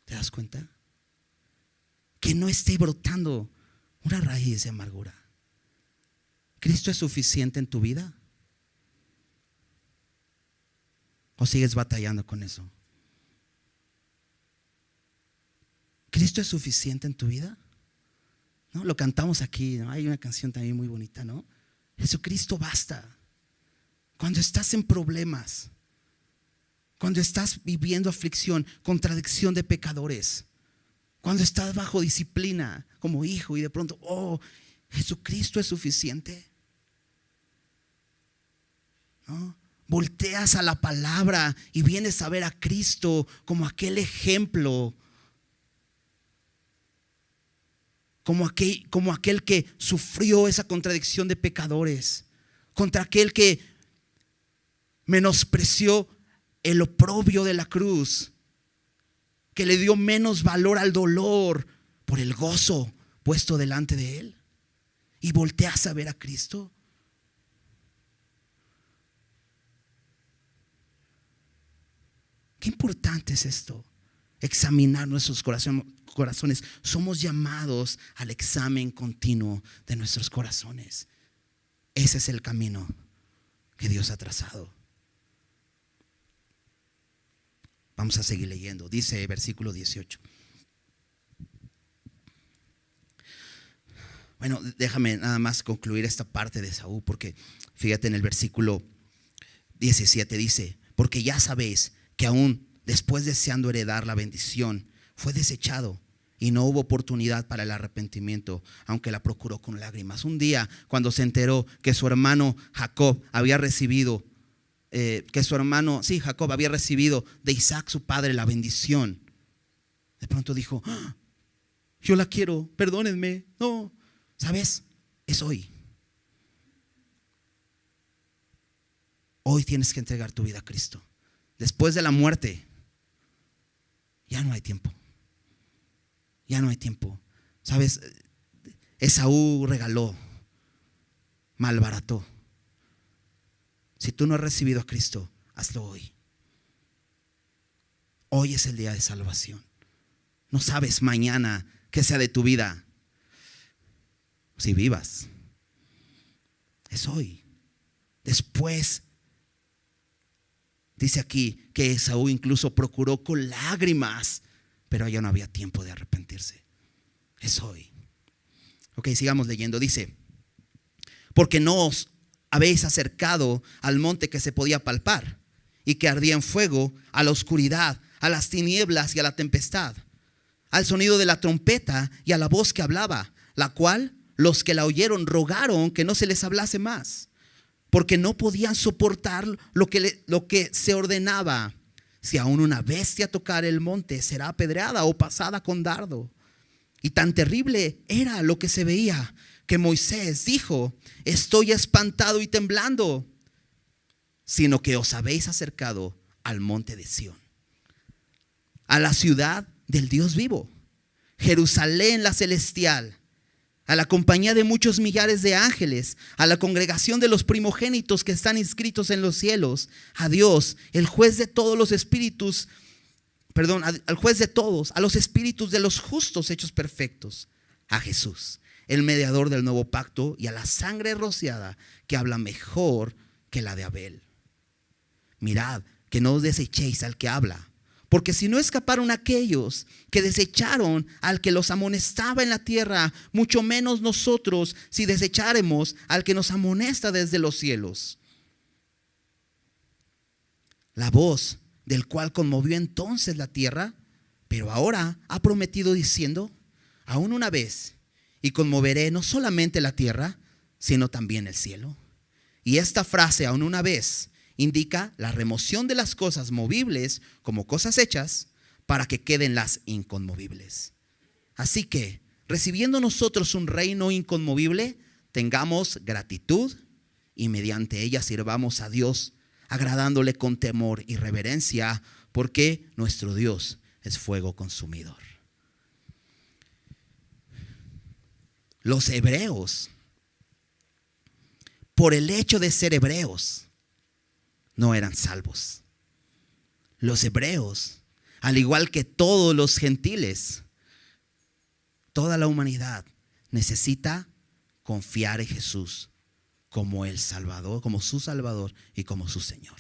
¿Te das cuenta? Que no esté brotando una raíz de amargura. ¿Cristo es suficiente en tu vida? ¿O sigues batallando con eso? ¿Cristo es suficiente en tu vida? ¿No? Lo cantamos aquí, ¿no? Hay una canción también muy bonita, ¿no? Jesucristo basta. Cuando estás en problemas, cuando estás viviendo aflicción, contradicción de pecadores, cuando estás bajo disciplina como hijo y de pronto, Jesucristo es suficiente, ¿no? Volteas a la palabra y vienes a ver a Cristo como aquel ejemplo, como aquel que sufrió esa contradicción de pecadores, contra aquel que menospreció el oprobio de la cruz, que le dio menos valor al dolor por el gozo puesto delante de él. Y volteas a ver a Cristo. Qué importante es esto, examinar nuestros corazones. Somos llamados al examen continuo de nuestros corazones. Ese es el camino que Dios ha trazado. Vamos a seguir leyendo. Dice versículo 18. Bueno, déjame nada más concluir esta parte de Esaú, porque fíjate en el versículo 17 dice: porque ya sabéis que aún después deseando heredar la bendición, fue desechado y no hubo oportunidad para el arrepentimiento, aunque la procuró con lágrimas. Un día, cuando se enteró que su hermano Jacob había recibido Jacob había recibido de Isaac su padre la bendición, de pronto dijo: yo la quiero, perdónenme. No, ¿sabes? Es hoy. Hoy tienes que entregar tu vida a Cristo. Después de la muerte ya no hay tiempo. Ya no hay tiempo. ¿Sabes? Esaú regaló, malbarató. Si tú no has recibido a Cristo, hazlo hoy. Hoy es el día de salvación. No sabes mañana qué sea de tu vida. Si vivas, es hoy. Después dice aquí que Esaú incluso procuró con lágrimas, pero ya no había tiempo de arrepentirse. Es hoy. Ok, sigamos leyendo. Dice: porque no os habéis acercado al monte que se podía palpar y que ardía en fuego, a la oscuridad, a las tinieblas y a la tempestad, al sonido de la trompeta y a la voz que hablaba, la cual los que la oyeron rogaron que no se les hablase más, porque no podían soportar lo que se ordenaba. Si aún una bestia tocara el monte, será apedreada o pasada con dardo. Y tan terrible era lo que se veía, que Moisés dijo: estoy espantado y temblando, sino que os habéis acercado al monte de Sión, a la ciudad del Dios vivo, Jerusalén la celestial, a la compañía de muchos millares de ángeles, a la congregación de los primogénitos que están inscritos en los cielos, a Dios, el juez de todos los espíritus, al juez de todos, a los espíritus de los justos hechos perfectos, a Jesús, el mediador del nuevo pacto, y a la sangre rociada que habla mejor que la de Abel. Mirad, que no os desechéis al que habla, porque si no escaparon aquellos que desecharon al que los amonestaba en la tierra, mucho menos nosotros si desecháremos al que nos amonesta desde los cielos. La voz del cual conmovió entonces la tierra, pero ahora ha prometido diciendo: aún una vez, y conmoveré no solamente la tierra, sino también el cielo. Y esta frase, aún una vez, indica la remoción de las cosas movibles como cosas hechas para que queden las inconmovibles. Así que, recibiendo nosotros un reino inconmovible, tengamos gratitud y mediante ella sirvamos a Dios, agradándole con temor y reverencia, porque nuestro Dios es fuego consumidor. Los hebreos, por el hecho de ser hebreos, no eran salvos. Los hebreos, al igual que todos los gentiles, toda la humanidad necesita confiar en Jesús como el Salvador, como su Salvador y como su Señor.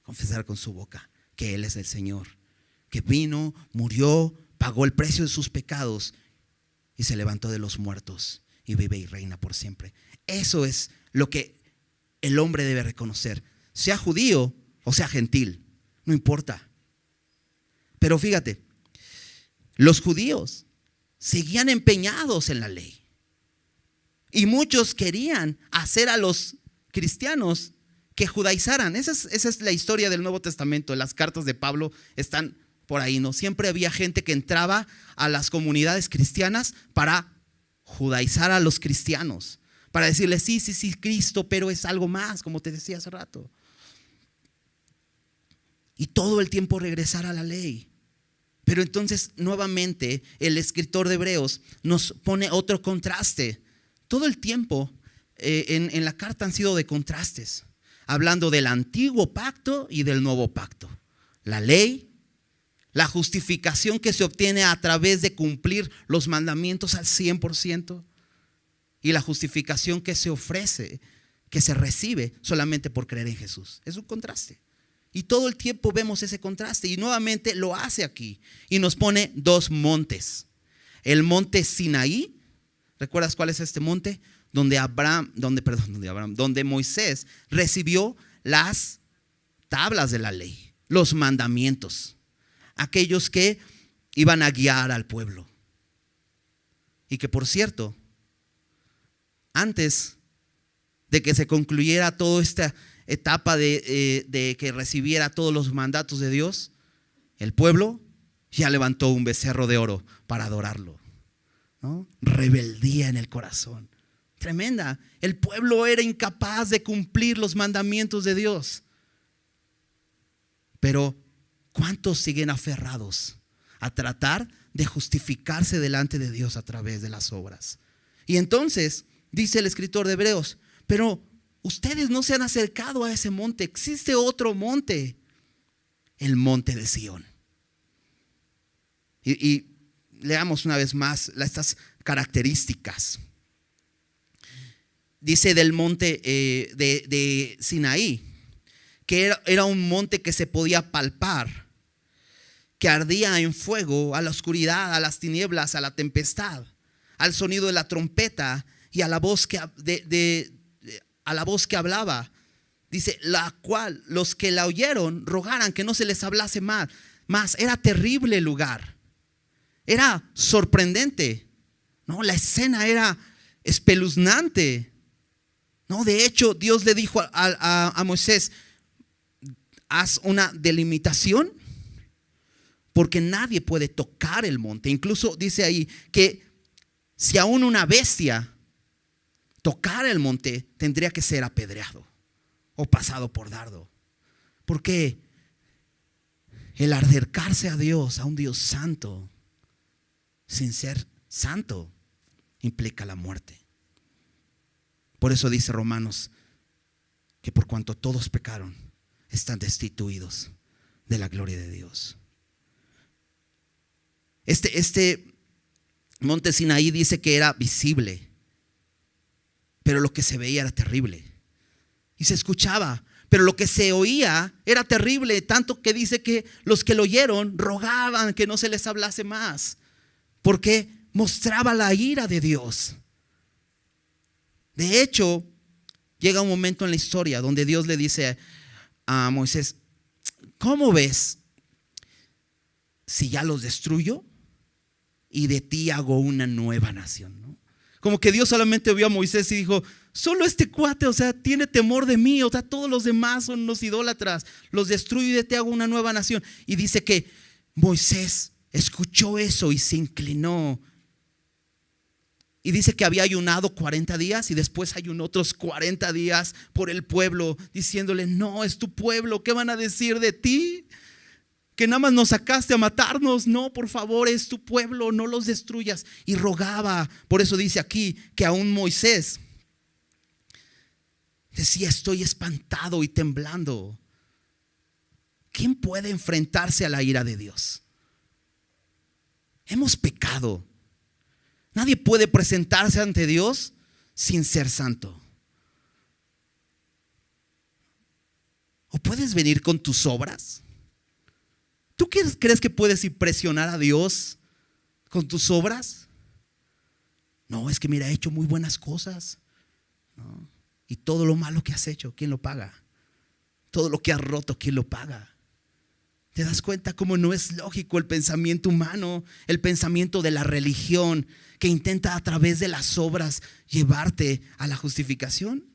Confesar con su boca que Él es el Señor, que vino, murió, pagó el precio de sus pecados y se levantó de los muertos y vive y reina por siempre. Eso es lo que el hombre debe reconocer, sea judío o sea gentil, no importa. Pero fíjate, los judíos seguían empeñados en la ley. Y muchos querían hacer a los cristianos que judaizaran. Esa es la historia del Nuevo Testamento. Las cartas de Pablo están por ahí, ¿no? Siempre había gente que entraba a las comunidades cristianas para judaizar a los cristianos, para decirles sí, Cristo, pero es algo más, como te decía hace rato. Y todo el tiempo regresar a la ley. Pero entonces nuevamente el escritor de Hebreos nos pone otro contraste. Todo el tiempo en la carta han sido de contrastes, hablando del antiguo pacto y del nuevo pacto. La ley, la justificación que se obtiene a través de cumplir los mandamientos al 100%, y la justificación que se ofrece, que se recibe solamente por creer en Jesús. Es un contraste. Y todo el tiempo vemos ese contraste, y nuevamente lo hace aquí y nos pone dos montes. El monte Sinaí, ¿recuerdas cuál es este monte? Donde Moisés recibió las tablas de la ley, los mandamientos, aquellos que iban a guiar al pueblo. Y que, por cierto, antes de que se concluyera toda esta etapa de que recibiera todos los mandatos de Dios, el pueblo ya levantó un becerro de oro para adorarlo, ¿no? Rebeldía en el corazón tremenda. El pueblo era incapaz de cumplir los mandamientos de Dios. Pero ¿cuántos siguen aferrados a tratar de justificarse delante de Dios a través de las obras? Y entonces dice el escritor de Hebreos: pero ustedes no se han acercado a ese monte. Existe otro monte, el monte de Sión. Y leamos una vez más estas características. Dice del monte de Sinaí, que era un monte que se podía palpar, que ardía en fuego, a la oscuridad, a las tinieblas, a la tempestad, al sonido de la trompeta y a la voz que hablaba. Dice, la cual los que la oyeron rogaran que no se les hablase más. Era terrible el lugar. Era sorprendente, ¿no? La escena era espeluznante, ¿no? De hecho, Dios le dijo a Moisés: haz una delimitación, porque nadie puede tocar el monte. Incluso dice ahí que si aún una bestia tocara el monte, tendría que ser apedreado o pasado por dardo. Porque el acercarse a Dios, a un Dios santo, sin ser santo, implica la muerte. Por eso dice Romanos que por cuanto todos pecaron, están destituidos de la gloria de Dios. Este monte Sinaí dice que era visible, pero lo que se veía era terrible. Y se escuchaba, pero lo que se oía era terrible, tanto que dice que los que lo oyeron rogaban que no se les hablase más, porque mostraba la ira de Dios. De hecho, llega un momento en la historia donde Dios le dice a Moisés: ¿cómo ves si ya los destruyo y de ti hago una nueva nación? ¿No? Como que Dios solamente vio a Moisés y dijo: solo este cuate, o sea, tiene temor de mí, o sea, todos los demás son los idólatras, los destruyo y de ti hago una nueva nación. Y dice que Moisés escuchó eso y se inclinó. Y dice que había ayunado 40 días y después ayunó otros 40 días por el pueblo, diciéndole: no, es tu pueblo, ¿qué van a decir de ti? Que nada más nos sacaste a matarnos. No, por favor, es tu pueblo, no los destruyas. Y rogaba. Por eso dice aquí que aún Moisés decía: estoy espantado y temblando. ¿Quién puede enfrentarse a la ira de Dios? Hemos pecado. Nadie puede presentarse ante Dios sin ser santo. ¿O puedes venir con tus obras? ¿Tú crees que puedes impresionar a Dios con tus obras? No, es que mira, he hecho muy buenas cosas, ¿no? Y todo lo malo que has hecho, ¿quién lo paga? Todo lo que has roto, ¿quién lo paga? ¿Te das cuenta cómo no es lógico el pensamiento humano, el pensamiento de la religión que intenta a través de las obras llevarte a la justificación?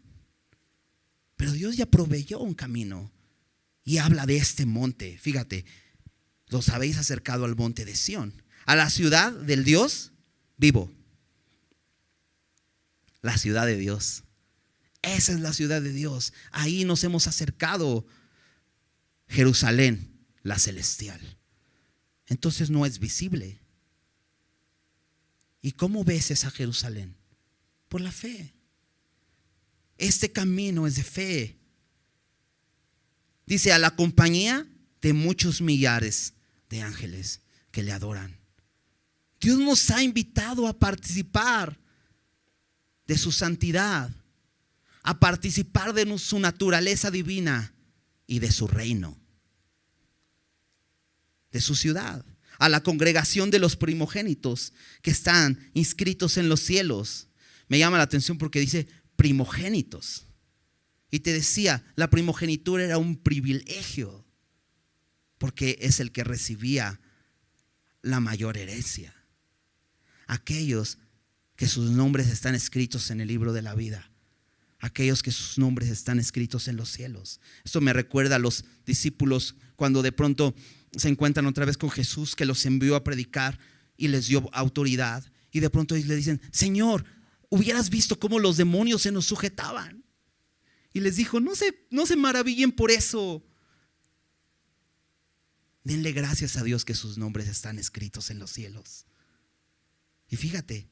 Pero Dios ya proveyó un camino y habla de este monte. Fíjate, los habéis acercado al monte de Sión, a la ciudad del Dios vivo. La ciudad de Dios. Esa es la ciudad de Dios. Ahí nos hemos acercado. Jerusalén, la celestial. Entonces no es visible. ¿Y cómo ves esa Jerusalén? Por la fe. Este camino es de fe. Dice: a la compañía de muchos millares de ángeles que le adoran. Dios nos ha invitado a participar de su santidad, a participar de su naturaleza divina y de su reino, de su ciudad, a la congregación de los primogénitos que están inscritos en los cielos. Me llama la atención porque dice primogénitos. Y te decía, la primogenitura era un privilegio, porque es el que recibía la mayor herencia. Aquellos que sus nombres están escritos en el libro de la vida, aquellos que sus nombres están escritos en los cielos. Esto me recuerda a los discípulos cuando de pronto se encuentran otra vez con Jesús, que los envió a predicar y les dio autoridad. Y de pronto le dicen: Señor, hubieras visto cómo los demonios se nos sujetaban. Y les dijo: no se maravillen por eso. Denle gracias a Dios que sus nombres están escritos en los cielos. Y fíjate,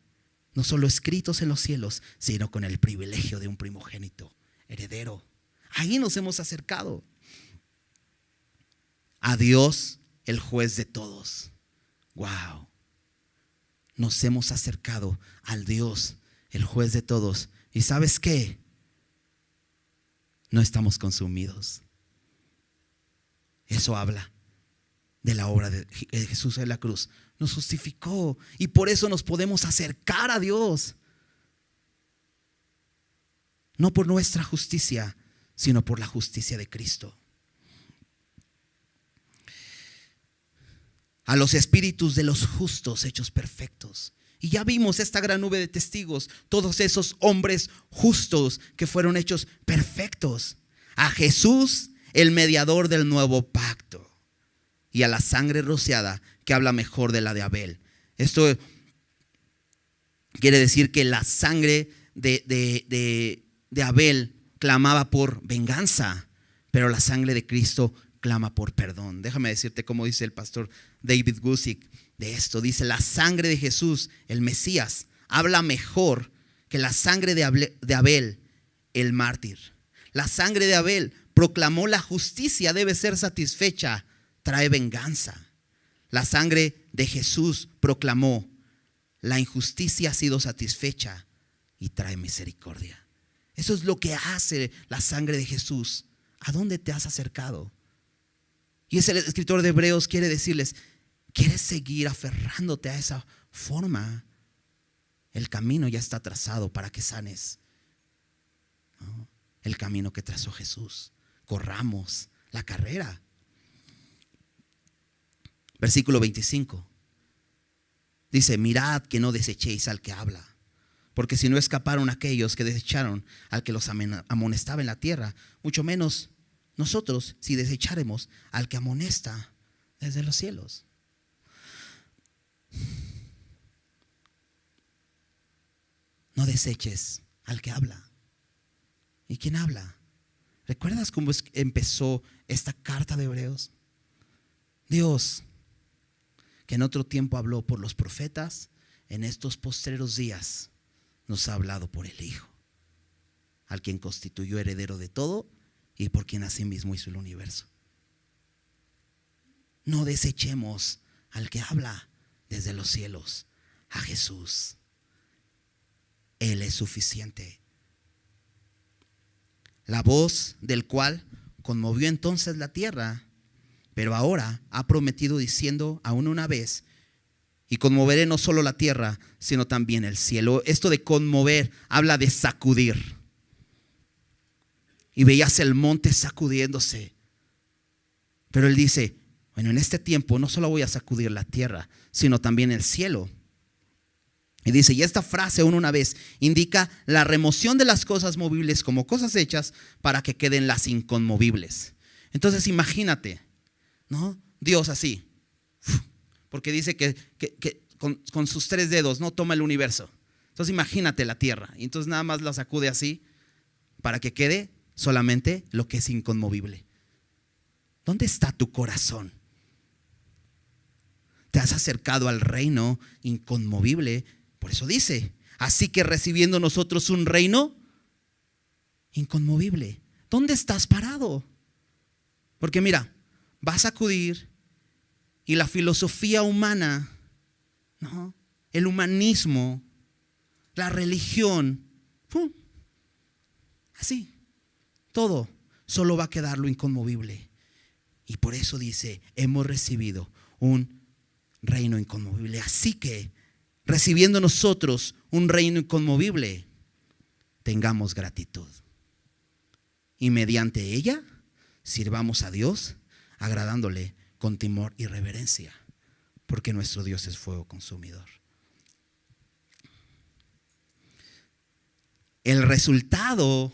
no solo escritos en los cielos, sino con el privilegio de un primogénito, heredero. Ahí nos hemos acercado a Dios, el juez de todos. Wow. Nos hemos acercado al Dios, el juez de todos. ¿Y sabes qué? No estamos consumidos. Eso habla de la obra de Jesús en la cruz. Nos justificó y por eso nos podemos acercar a Dios. No por nuestra justicia, sino por la justicia de Cristo. A los espíritus de los justos hechos perfectos. Y ya vimos esta gran nube de testigos, todos esos hombres justos que fueron hechos perfectos. A Jesús, el mediador del nuevo pacto. Y a la sangre rociada, que habla mejor de la de Abel. Esto quiere decir que la sangre de Abel clamaba por venganza, pero la sangre de Cristo clama por perdón. Déjame decirte cómo dice el pastor David Gusick de esto. Dice: la sangre de Jesús, el Mesías, habla mejor que la sangre de Abel, el mártir. La sangre de Abel proclamó la justicia debe ser satisfecha, trae venganza. La sangre de Jesús proclamó la injusticia ha sido satisfecha y trae misericordia. Eso es lo que hace la sangre de Jesús. ¿A dónde te has acercado? Y ese escritor de Hebreos quiere decirles, ¿quieres seguir aferrándote a esa forma? El camino ya está trazado para que sanes, ¿no? El camino que trazó Jesús. Corramos la carrera. Versículo 25. Dice, mirad que no desechéis al que habla. Porque si no escaparon aquellos que desecharon al que los amonestaba en la tierra, mucho menos nosotros si desecháremos al que amonesta desde los cielos. No deseches al que habla. ¿Y quién habla? ¿Recuerdas cómo empezó esta carta de Hebreos? Dios, que en otro tiempo habló por los profetas, en estos postreros días nos ha hablado por el Hijo, al quien constituyó heredero de todo y por quien asimismo hizo el universo. No desechemos al que habla desde los cielos, a Jesús. Él es suficiente. La voz del cual conmovió entonces la tierra, pero ahora ha prometido diciendo aún una vez, y conmoveré no solo la tierra, sino también el cielo. Esto de conmover habla de sacudir. Y veías el monte sacudiéndose. Pero él dice, bueno, en este tiempo no solo voy a sacudir la tierra, sino también el cielo. Y dice, y esta frase aún una vez indica la remoción de las cosas movibles como cosas hechas para que queden las inconmovibles. Entonces imagínate, ¿no? Dios así, porque dice que con sus 3 dedos no toma el universo. Entonces imagínate la tierra, y entonces nada más la sacude así para que quede solamente lo que es inconmovible. ¿Dónde está tu corazón? ¿Te has acercado al reino inconmovible? Por eso dice, así que recibiendo nosotros un reino inconmovible. ¿Dónde estás parado? Porque mira, va a sacudir y la filosofía humana, ¿no? El humanismo, la religión, ¡pum!, así, todo, solo va a quedar lo inconmovible. Y por eso dice, hemos recibido un reino inconmovible. Así que, recibiendo nosotros un reino inconmovible, tengamos gratitud. Y mediante ella, sirvamos a Dios, agradándole con temor y reverencia, porque nuestro Dios es fuego consumidor. El resultado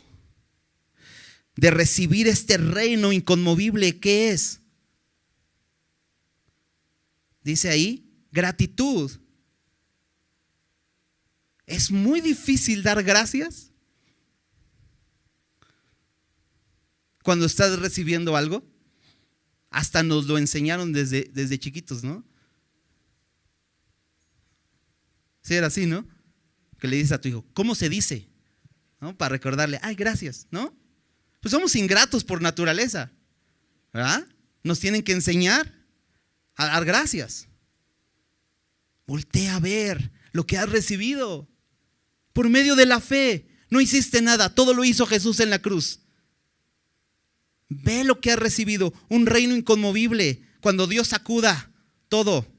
de recibir este reino inconmovible, ¿qué es? Dice ahí, gratitud. ¿Es muy difícil dar gracias cuando estás recibiendo algo? Hasta nos lo enseñaron desde chiquitos, ¿no? Sí, era así, ¿no? Que le dices a tu hijo, ¿cómo se dice? ¿No? Para recordarle, ay, gracias, ¿no? Pues somos ingratos por naturaleza, ¿verdad? Nos tienen que enseñar a dar gracias. Voltea a ver lo que has recibido por medio de la fe. No hiciste nada, todo lo hizo Jesús en la cruz. Ve lo que has recibido, un reino inconmovible. Cuando Dios sacuda todo,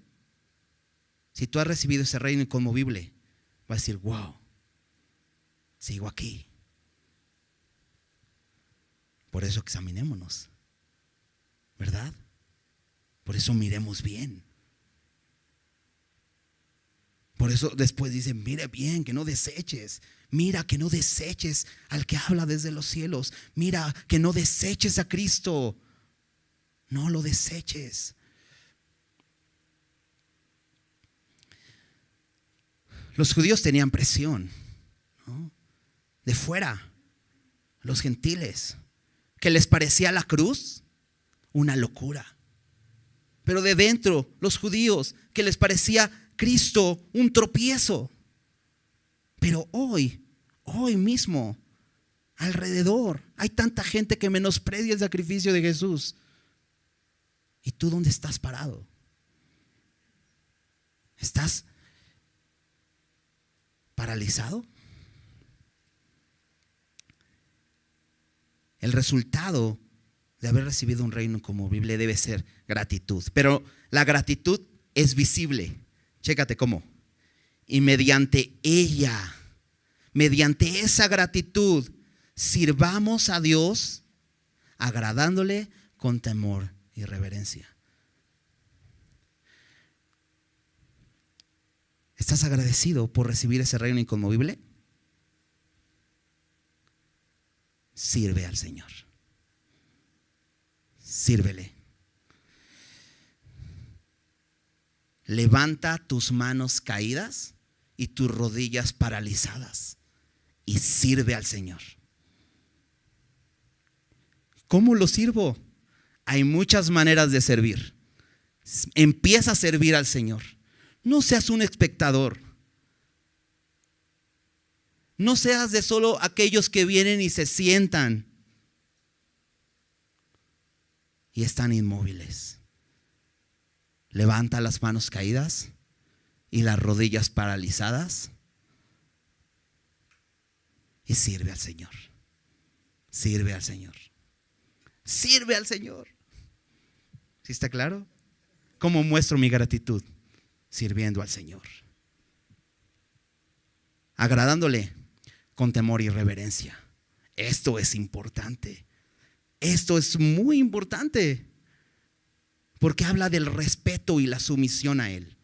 si tú has recibido ese reino inconmovible, vas a decir, wow, sigo aquí. Por eso examinémonos, ¿verdad? Por eso miremos bien. Por eso después dice, mire bien, que no deseches. Mira que no deseches al que habla desde los cielos. Mira que no deseches a Cristo. No lo deseches. Los judíos tenían presión, ¿no? De fuera, los gentiles, que les parecía la cruz una locura. Pero de dentro, los judíos, que les parecía Cristo un tropiezo. Pero hoy mismo, alrededor, hay tanta gente que menosprecia el sacrificio de Jesús. ¿Y tú dónde estás parado? ¿Estás paralizado? El resultado de haber recibido un reino inconmovible debe ser gratitud. Pero la gratitud es visible. Chécate cómo. Y mediante ella, mediante esa gratitud, sirvamos a Dios agradándole con temor y reverencia. ¿Estás agradecido por recibir ese reino inconmovible? Sirve al Señor. Sírvele. Levanta tus manos caídas y tus rodillas paralizadas y sirve al Señor. ¿Cómo lo sirvo? Hay muchas maneras de servir. Empieza a servir al Señor. No seas un espectador. No seas de solo aquellos que vienen y se sientan y están inmóviles. Levanta las manos caídas y las rodillas paralizadas y sirve al Señor. Sirve al Señor. Sirve al Señor. ¿Sí está claro? ¿Cómo muestro mi gratitud? Sirviendo al Señor. Agradándole con temor y reverencia. Esto es importante. Esto es muy importante. Porque habla del respeto y la sumisión a Él.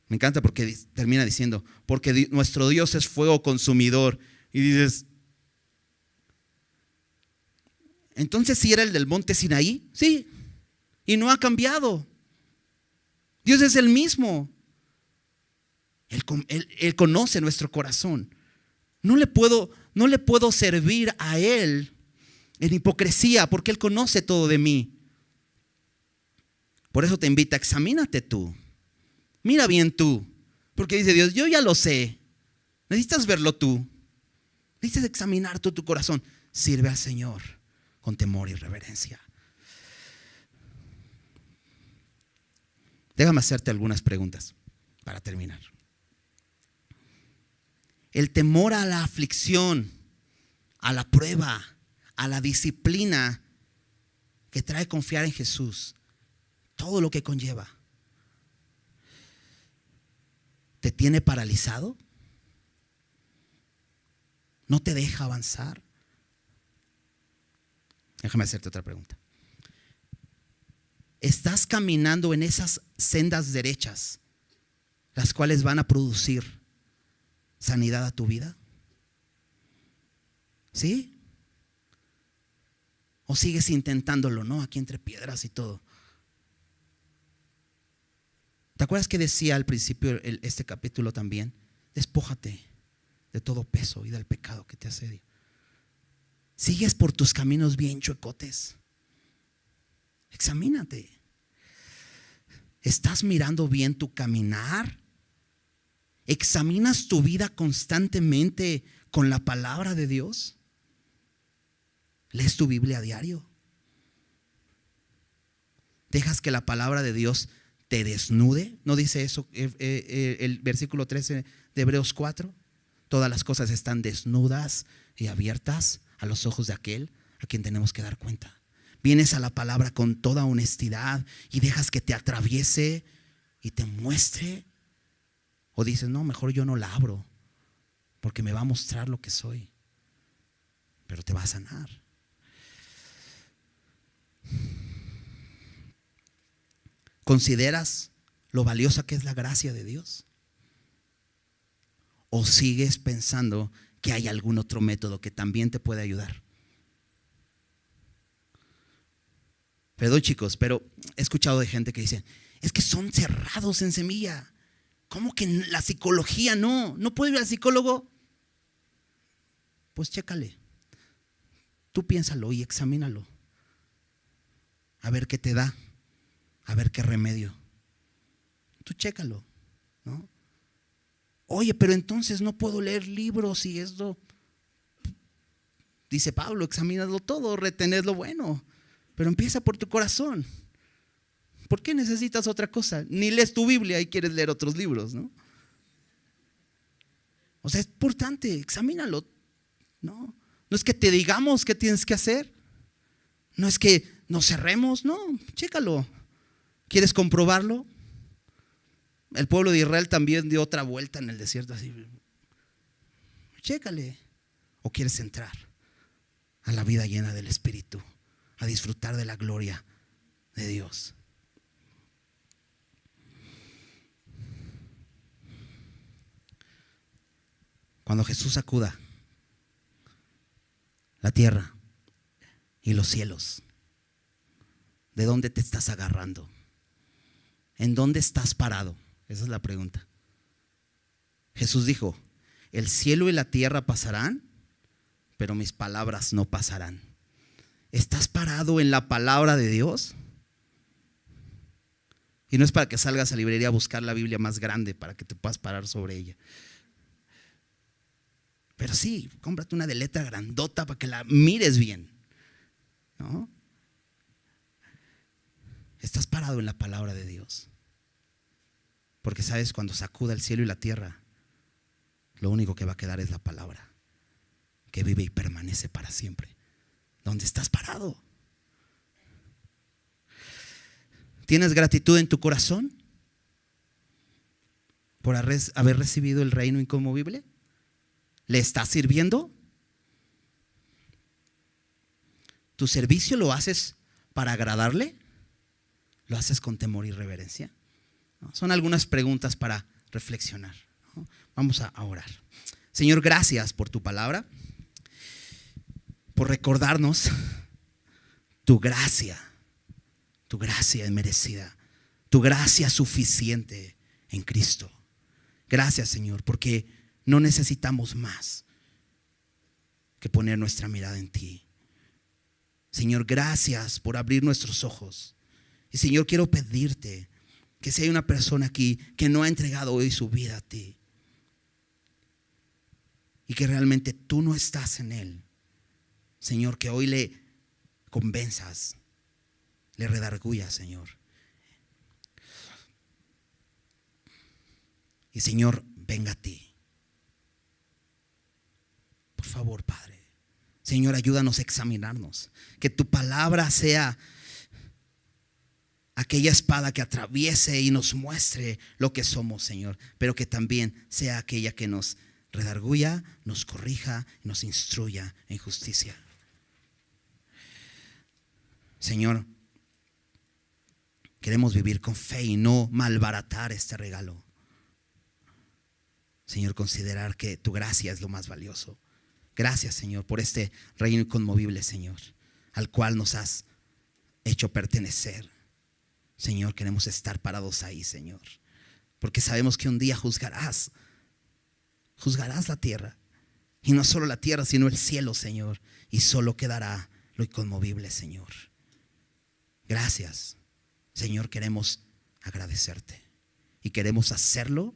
Me encanta porque termina diciendo, porque nuestro Dios es fuego consumidor. Y dices, entonces si era el del monte Sinaí, sí, y no ha cambiado. Dios es el mismo. Él conoce nuestro corazón. No le puedo servir a Él en hipocresía, porque Él conoce todo de mí. Por eso te invita, examínate tú. Mira bien tú. Porque dice Dios, yo ya lo sé. Necesitas verlo tú. Necesitas examinar tú tu corazón. Sirve al Señor con temor y reverencia. Déjame hacerte algunas preguntas para terminar. El temor a la aflicción, a la prueba, a la disciplina que trae confiar en Jesús, todo lo que conlleva, ¿te tiene paralizado? ¿No te deja avanzar? Déjame hacerte otra pregunta. ¿Estás caminando en esas sendas derechas, las cuales van a producir sanidad a tu vida? ¿Sí? ¿O sigues intentándolo, no? Aquí entre piedras y todo. ¿Te acuerdas que decía al principio este capítulo también? Despójate de todo peso y del pecado que te asedia. Sigues por tus caminos bien chuecotes. Examínate. ¿Estás mirando bien tu caminar? ¿Examinas tu vida constantemente con la palabra de Dios? ¿Lees tu Biblia a diario? ¿Dejas que la palabra de Dios te desnude? ¿No dice eso el versículo 13 de Hebreos 4? Todas las cosas están desnudas y abiertas a los ojos de aquel a quien tenemos que dar cuenta. Vienes a la palabra con toda honestidad y dejas que te atraviese y te muestre. O dices, no, mejor yo no la abro porque me va a mostrar lo que soy. Pero te va a sanar. ¿Consideras lo valiosa que es la gracia de Dios? ¿O sigues pensando que hay algún otro método que también te puede ayudar? Perdón, chicos, pero he escuchado de gente que dice, es que son cerrados en Semilla. ¿Cómo que la psicología no? ¿No puede ir al psicólogo? Pues chécale. Tú piénsalo y examínalo. A ver qué te da. A ver qué remedio. Tú chécalo, ¿no? Oye, pero entonces no puedo leer libros y esto. Dice Pablo, examínalo todo, retened lo bueno, pero empieza por tu corazón. ¿Por qué necesitas otra cosa? Ni lees tu Biblia y quieres leer otros libros, ¿no? O sea, es importante, examínalo. No es que te digamos qué tienes que hacer. No es que nos cerremos, no, chécalo. ¿Quieres comprobarlo? El pueblo de Israel también dio otra vuelta en el desierto así. Chécale. ¿O quieres entrar a la vida llena del Espíritu, a disfrutar de la gloria de Dios? Cuando Jesús sacuda la tierra y los cielos, ¿de dónde te estás agarrando? ¿En dónde estás parado? Esa es la pregunta. Jesús dijo, el cielo y la tierra pasarán, pero mis palabras no pasarán. ¿Estás parado en la palabra de Dios? Y no es para que salgas a la librería a buscar la Biblia más grande para que te puedas parar sobre ella. Pero sí, cómprate una de letra grandota para que la mires bien, ¿no? Estás parado en la palabra de Dios. Porque sabes, cuando sacuda el cielo y la tierra, lo único que va a quedar es la palabra, que vive y permanece para siempre. ¿Dónde estás parado? ¿Tienes gratitud en tu corazón por haber recibido el reino inconmovible? ¿Le estás sirviendo? ¿Tu servicio lo haces para agradarle? ¿Lo haces con temor y reverencia? ¿No? Son algunas preguntas para reflexionar, ¿no? Vamos a orar. Señor, gracias por tu palabra, por recordarnos tu gracia merecida, tu gracia suficiente en Cristo. Gracias, Señor, porque no necesitamos más que poner nuestra mirada en ti. Señor, gracias por abrir nuestros ojos. Y Señor, quiero pedirte que si hay una persona aquí que no ha entregado hoy su vida a ti y que realmente tú no estás en él, Señor, que hoy le convenzas, le redarguyas, Señor. Y Señor, venga a ti. Por favor, Padre. Señor, ayúdanos a examinarnos. Que tu palabra sea aquella espada que atraviese y nos muestre lo que somos, Señor. Pero que también sea aquella que nos redarguya, nos corrija, nos instruya en justicia. Señor, queremos vivir con fe y no malbaratar este regalo. Señor, considerar que tu gracia es lo más valioso. Gracias, Señor, por este reino inconmovible, Señor, al cual nos has hecho pertenecer. Señor, queremos estar parados ahí, Señor, porque sabemos que un día juzgarás la tierra. Y no solo la tierra, sino el cielo, Señor. Y solo quedará lo inconmovible, Señor. Gracias, Señor, queremos agradecerte. Y queremos hacerlo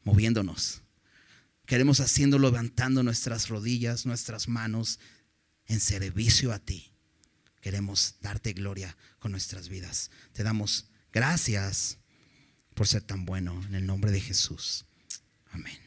moviéndonos. Queremos haciéndolo levantando nuestras rodillas, nuestras manos en servicio a ti. Queremos darte gloria con nuestras vidas. Te damos gracias por ser tan bueno, en el nombre de Jesús. Amén.